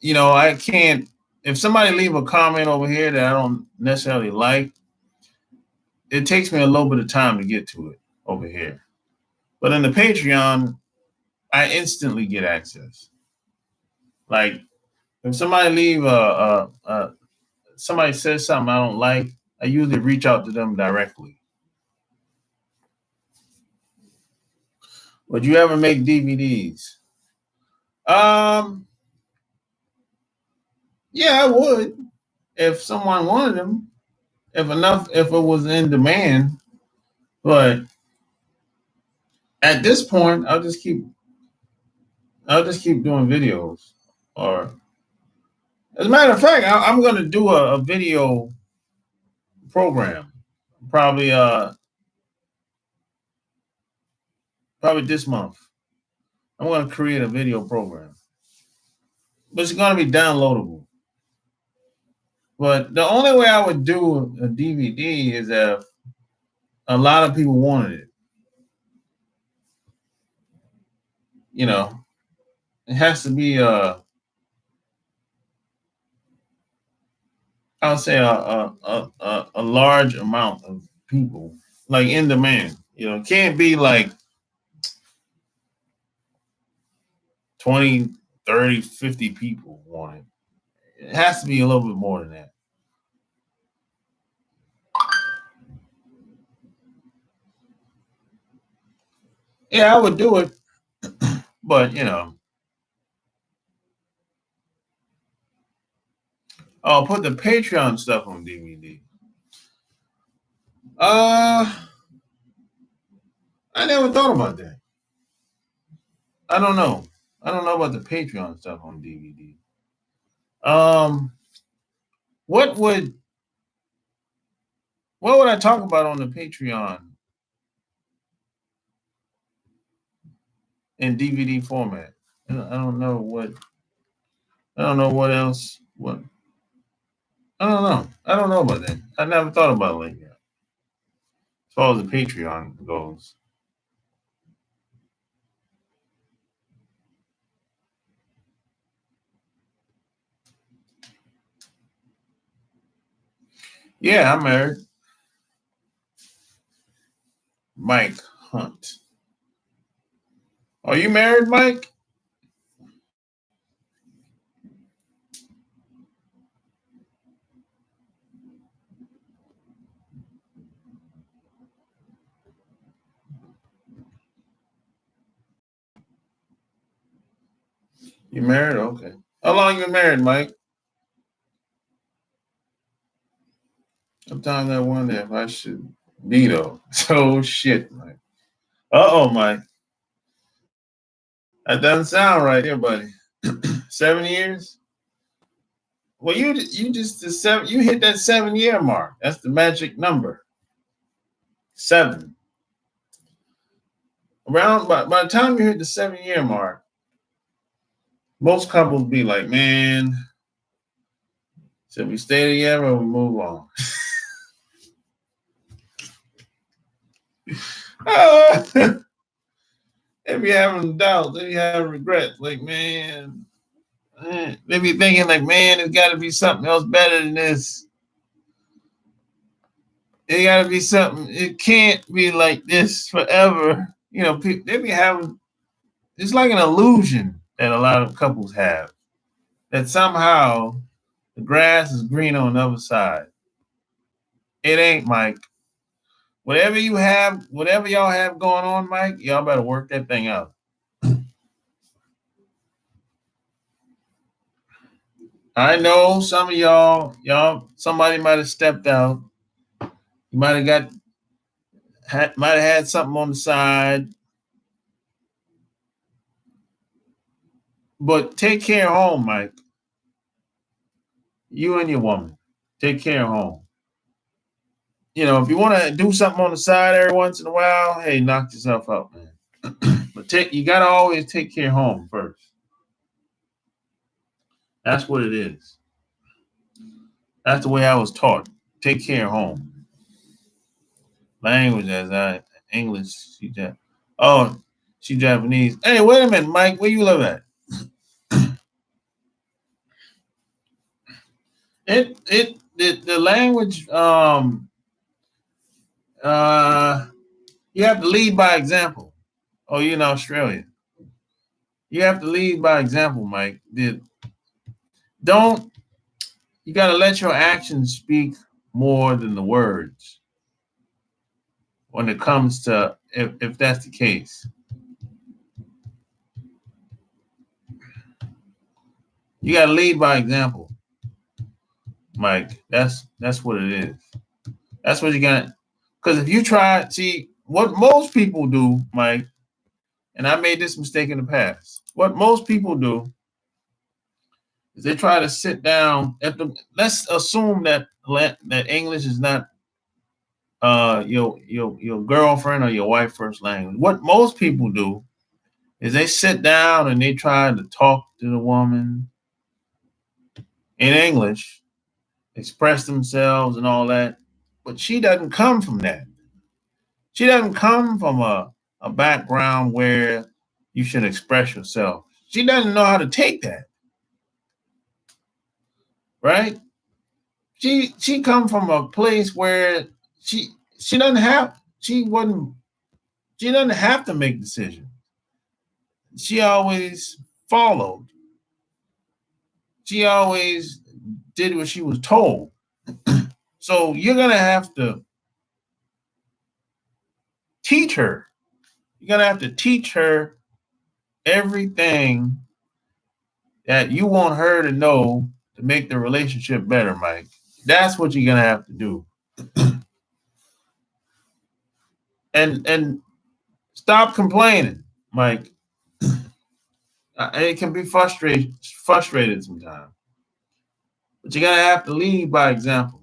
I can't. If somebody leave a comment over here that I don't necessarily like, it takes me a little bit of time to get to it over here. But in the Patreon, I instantly get access. Like if somebody leave somebody says something I don't like, I usually reach out to them directly. Would you ever make DVDs? Yeah, I would if someone wanted them. If it was in demand. But at this point, I'll just keep doing videos. Or as a matter of fact, I'm going to do a video program. Probably this month. I'm going to create a video program, but it's going to be downloadable. But the only way I would do a DVD is if a lot of people wanted it. It has to be I would say a large amount of people, like in demand. It can't be like 20, 30, 50 people want it. It has to be a little bit more than that. Yeah, I would do it, but I'll put the Patreon stuff on DVD. I never thought about that. I don't know. I don't know about the Patreon stuff on DVD. What would I talk about on the Patreon in DVD format? I don't know what else. What I don't know. I don't know about that. I never thought about it like that. As far as the Patreon goes. Yeah, I'm married. Mike Hunt. Are you married, Mike? You married? Okay. How long you been married, Mike? Sometimes I wonder if I should be though. So shit, Mike. Mike. That doesn't sound right here, buddy. 7 years? Well, you just you hit that 7 year mark. That's the magic number. 7. Around by the time you hit the 7 year mark, most couples be like, man, should we stay together or we move on? They be having doubts, they be having regrets. Like, man, they be thinking like, man, there's got to be something else better than this. It got to be something. It can't be like this forever. They be having. It's like an illusion that a lot of couples have that somehow the grass is green on the other side. It ain't, Mike. Whatever y'all have going on, Mike, y'all better work that thing out. I know some of y'all, somebody might have stepped out. You might have had something on the side. But take care of home, Mike. You and your woman. Take care of home. If you want to do something on the side every once in a while, hey, knock yourself out, man. But you got to always take care of home first. That's what it is. That's the way I was taught. Take care of home. Language as English. Oh, She Japanese. Hey, wait a minute, Mike. Where you live at? The language you have to lead by example. Oh, you're in Australia. You have to lead by example, Mike. Don't you got to let your actions speak more than the words when it comes to if that's the case. You got to lead by example, Mike. That's what it is. That's what you got. Because if you try, see what most people do, Mike, and I made this mistake in the past. What most people do is they try to sit down at the. Let's assume that English is not your girlfriend or your wife first language. What most people do is they sit down and they try to talk to the woman in English, express themselves and all that, but she doesn't come from that. She doesn't come from a background where you should express yourself. She doesn't know how to take that, right? She come from a place where she doesn't have she wasn't she doesn't have to make decisions. She always followed. She always did what she was told. So you're gonna have to teach her. You're gonna have to teach her everything that you want her to know to make the relationship better, Mike. That's what you're gonna have to do. And stop complaining, Mike. It can be frustrated sometimes. But you're gonna have to lead by example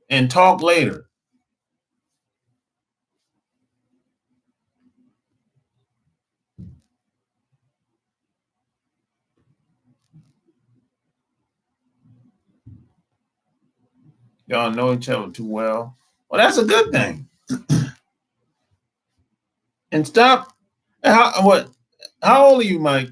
and talk later. Y'all know each other too well. Well, that's a good thing. And stop. How old are you, Mike?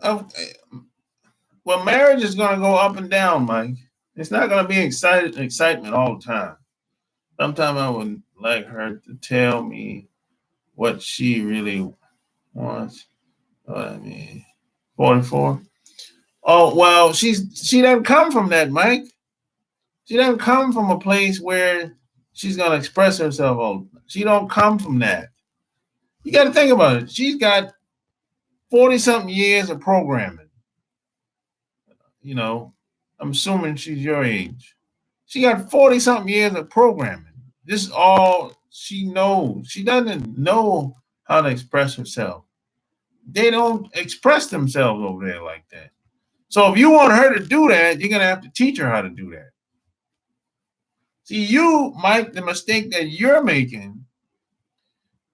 Oh, well, marriage is going to go up and down, Mike. It's not going to be excitement all the time. Sometimes I would like her to tell me what she really wants. What I mean, 44. Oh well, she doesn't come from that, Mike. She doesn't come from a place where she's going to express herself. All she don't come from that. You got to think about it. She's got 40 something years of programming. You know, I'm assuming she's your age. She got 40 something years of programming. This is all she knows. She doesn't know how to express herself. They don't express themselves over there like that. So if you want her to do that, you're going to have to teach her how to do that. See, you, Mike, the mistake that you're making,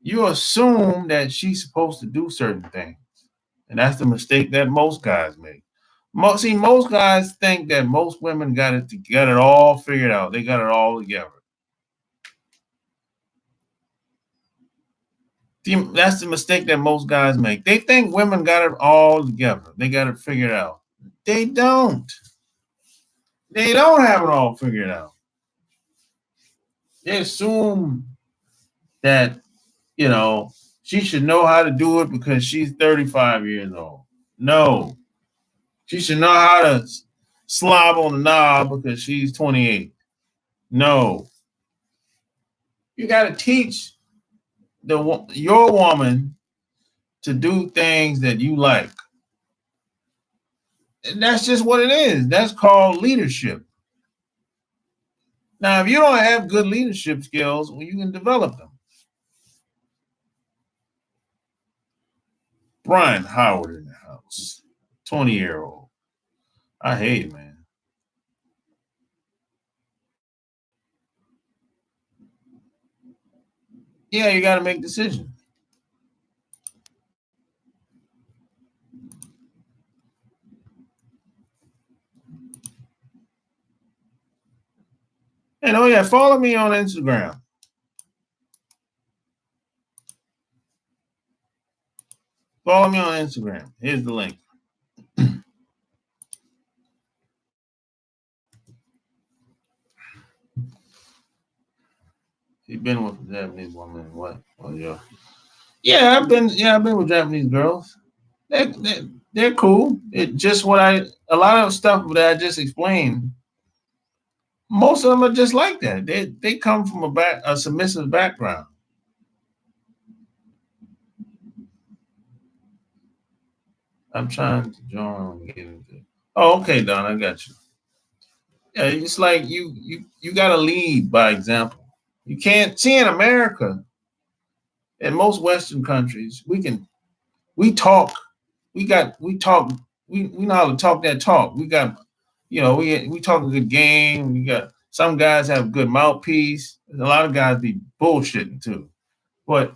you assume that she's supposed to do certain things. And that's the mistake that most guys make. Most guys think that most women got it all figured out. They got it all together. See, that's the mistake that most guys make. They think women got it all together. They got it figured out. They don't. They don't have it all figured out. They assume that, she should know how to do it because she's 35 years old. No. She should know how to slob on the knob because she's 28. No. You got to teach your woman to do things that you like. And that's just what it is. That's called leadership. Now, if you don't have good leadership skills, well, you can develop them. Brian Howard in the house, 20-year-old. I hate it, man. Yeah, you got to make decisions. And oh yeah, follow me on Instagram. Follow me on Instagram. Here's the link. You've been with a Japanese woman, what? Oh yeah. Yeah, I've been with Japanese girls. They're cool. It just a lot of stuff that I just explained. Most of them are just like that. They come from a submissive background. I'm trying to join. Get into. Oh, okay, Don, I got you. Yeah, it's like you got to lead by example. You can't see in America, in most Western countries, we talk, we talk, we know how to talk that talk. We got, we talk a good game. We got some guys have good mouthpiece. A lot of guys be bullshitting too. But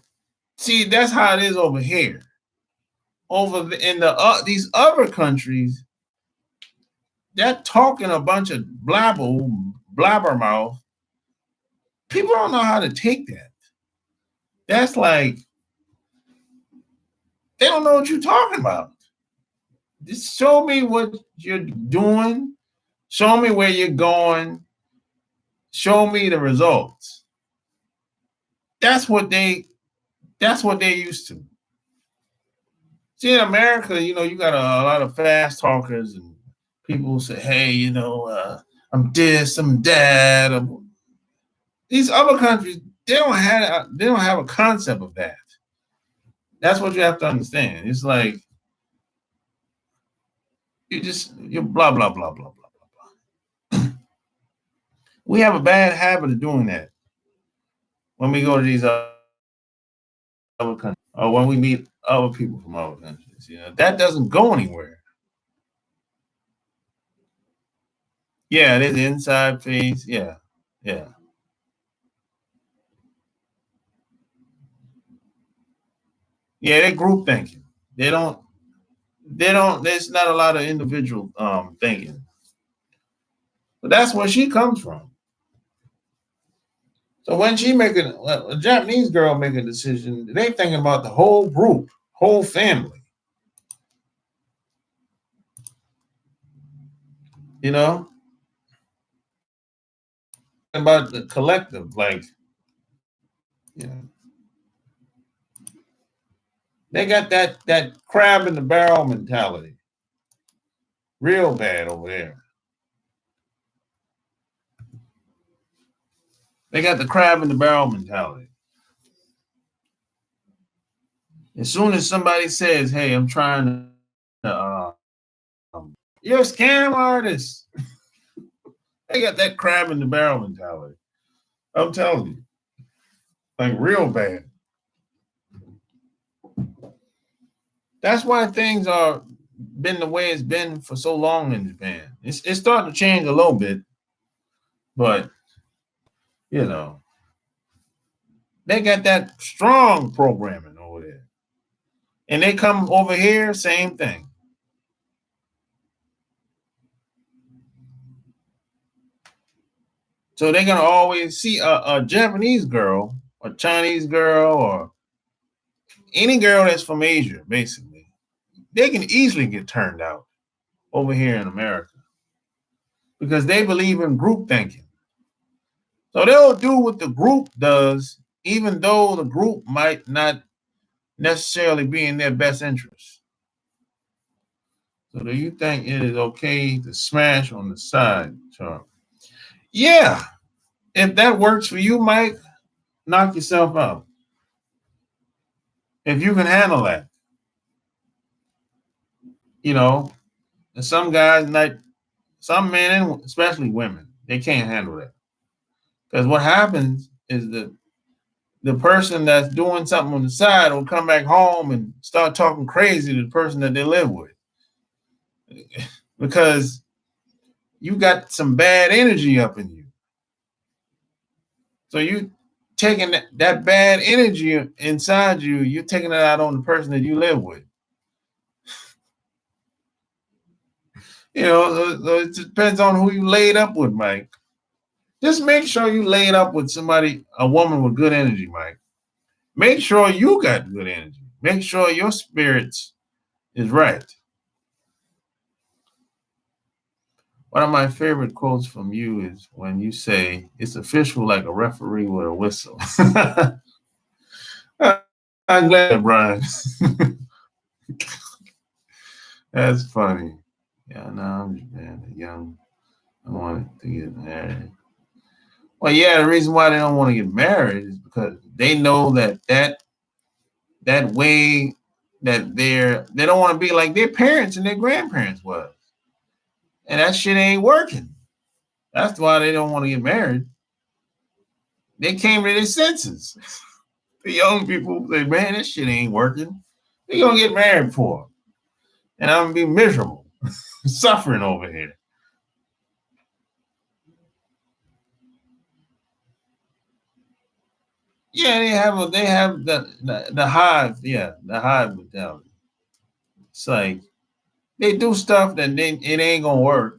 see, that's how it is over here. In these other countries, they're talking a bunch of blabbermouth. People don't know how to take that. That's like they don't know what you're talking about. Just show me what you're doing. Show me where you're going. Show me the results. That's what they. That's what they used to. See, in America, you got a lot of fast talkers and people say, "Hey, I'm this, I'm that." These other countries, they don't have a concept of that. That's what you have to understand. It's like you're blah blah blah blah blah blah blah. We have a bad habit of doing that when we go to these other countries or when we meet other people from other countries. That doesn't go anywhere. Yeah, there's the inside face. Yeah, yeah, yeah. They're group thinking. They don't. They don't. There's not a lot of individual thinking. But that's where she comes from. So when a Japanese girl make a decision, they thinking about the whole group, whole family. You know, about the collective, like you know, they got that crab in the barrel mentality, real bad over there. They got the crab in the barrel mentality. As soon as somebody says, "Hey, I'm trying to," you're a scam artist. They got that crab in the barrel mentality. I'm telling you, like real bad. That's why things are been the way it's been for so long in Japan. It's starting to change a little bit, but you know, they got that strong programming over there. And they come over here, same thing. So they're gonna always see a Japanese girl, a Chinese girl, or any girl that's from Asia, basically. They can easily get turned out over here in America because they believe in group thinking. So they'll do what the group does, even though the group might not necessarily be in their best interest. So do you think it is okay to smash on the side, Charles? Yeah. If that works for you, Mike, knock yourself out. If you can handle that. You know, and some guys like some men and especially women, they can't handle that. Because what happens is that the person that's doing something on the side will come back home and start talking crazy to the person that they live with. Because you got some bad energy up in you. So you taking that bad energy inside you, you're taking it out on the person that you live with. You know, so it depends on who you laid up with, Mike. Just make sure you laid up with somebody, a woman with good energy, Mike. Make sure you got good energy. Make sure your spirits is right. One of my favorite quotes from you is when you say, "It's official like a referee with a whistle." I'm glad, Brian. That's funny. Yeah, no, I'm just young. I wanted to get married. Well, yeah, the reason why they don't want to get married is because they know that way that they don't want to be like their parents and their grandparents was, and that shit ain't working. That's why they don't want to get married. They came to their senses. The young people say, "Man, this shit ain't working. We gonna get married for?" And I'm gonna be miserable, suffering over here. Yeah, they have the hive, yeah, the hive mentality. It's like they do stuff that it ain't gonna work,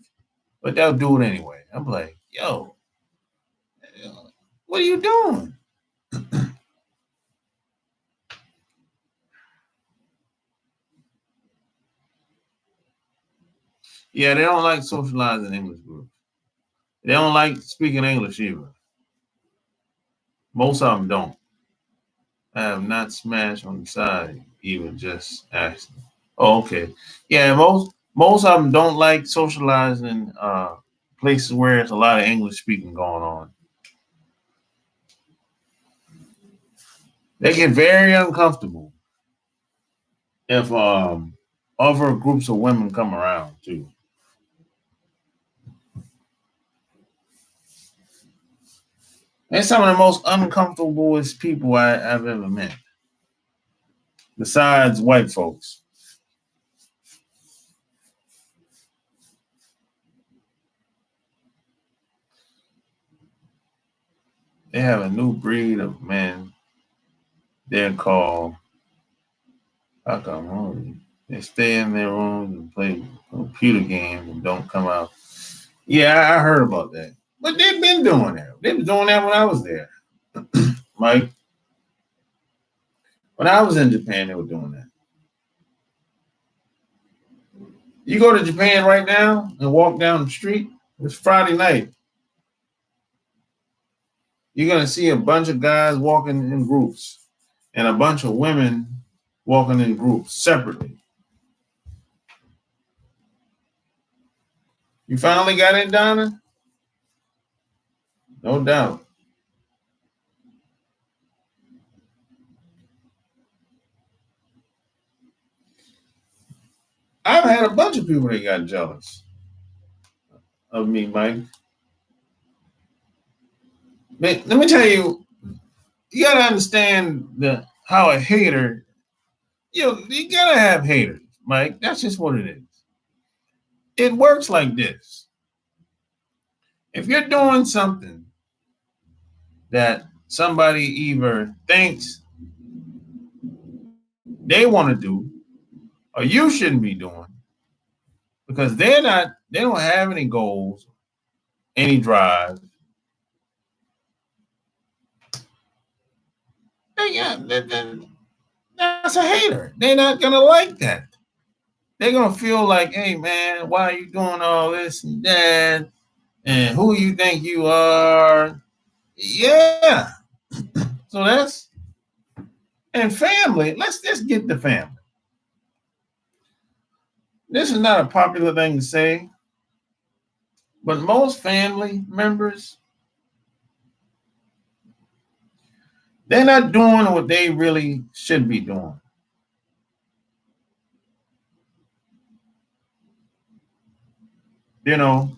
but they'll do it anyway. I'm like, yo, what are you doing? Yeah, they don't like socializing English groups. They don't like speaking English either. Most of them don't. I have not smashed on the side, even just asking. Oh, okay. Yeah, most of them don't like socializing places where there's a lot of English speaking going on. They get very uncomfortable if other groups of women come around too. They're some of the most uncomfortablest people I've ever met, besides white folks. They have a new breed of men. They're called Hakamori. They stay in their rooms and play computer games and don't come out. Yeah, I heard about that. But they've been doing that. They were doing that when I was there. Mike, when I was in Japan, they were doing that. You go to Japan right now and walk down the street, it's Friday night. You're going to see a bunch of guys walking in groups and a bunch of women walking in groups separately. You finally got it, Donna? No doubt. I've had a bunch of people that got jealous of me, Mike. But let me tell you, you gotta understand how a hater, you gotta have haters, Mike. That's just what it is. It works like this. If you're doing something that somebody either thinks they want to do or you shouldn't be doing because they don't have any goals, any drive. That's a hater. They're not gonna like that. They're gonna feel like, hey man, why are you doing all this and that? And who you think you are? Yeah. So that's and family. Let's just get the family. This is not a popular thing to say, but most family members, they're not doing what they really should be doing. You know,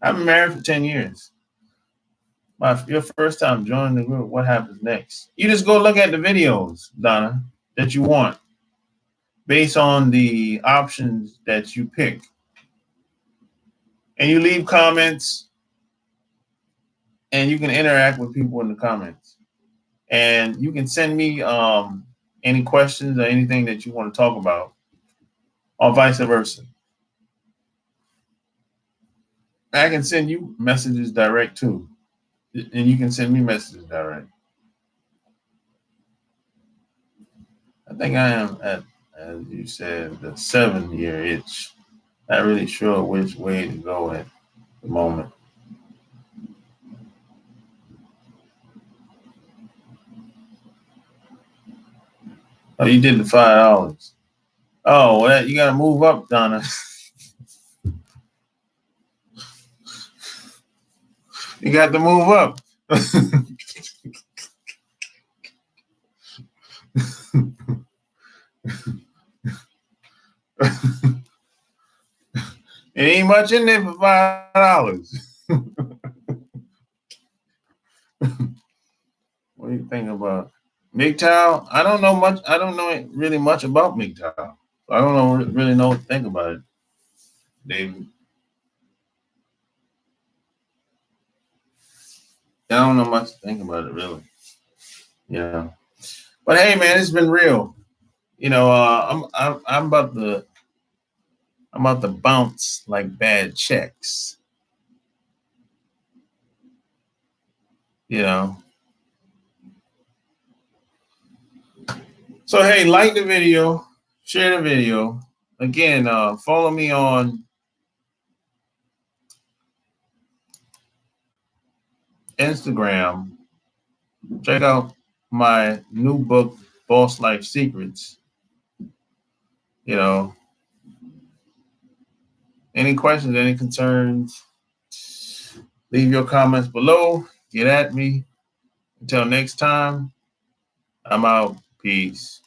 I've been married for 10 years. Your first time joining the group, what happens next? You just go look at the videos, Donna, that you want based on the options that you pick. And you leave comments and you can interact with people in the comments. And you can send me any questions or anything that you want to talk about, or vice versa. I can send you messages direct too, and you can send me messages direct. I think I am at, as you said, the 7-year itch. Not really sure which way to go at the moment. Oh, you did the $5. Oh, well, you got to move up, Donna. You got to move up. It ain't much in there for $5. What do you think about MGTOW? I don't know much. I don't know really much about MGTOW. I don't really know what to think about it, David. I don't know much to think about it, really. Yeah. But hey, man, it's been real. You know, I'm about to bounce like bad checks. You know. So hey, like the video, share the video. Again, follow me on Instagram. Check out my new book, Boss Life Secrets. You know, any questions, any concerns, leave your comments below. Get at me. Until next time, I'm out. Peace.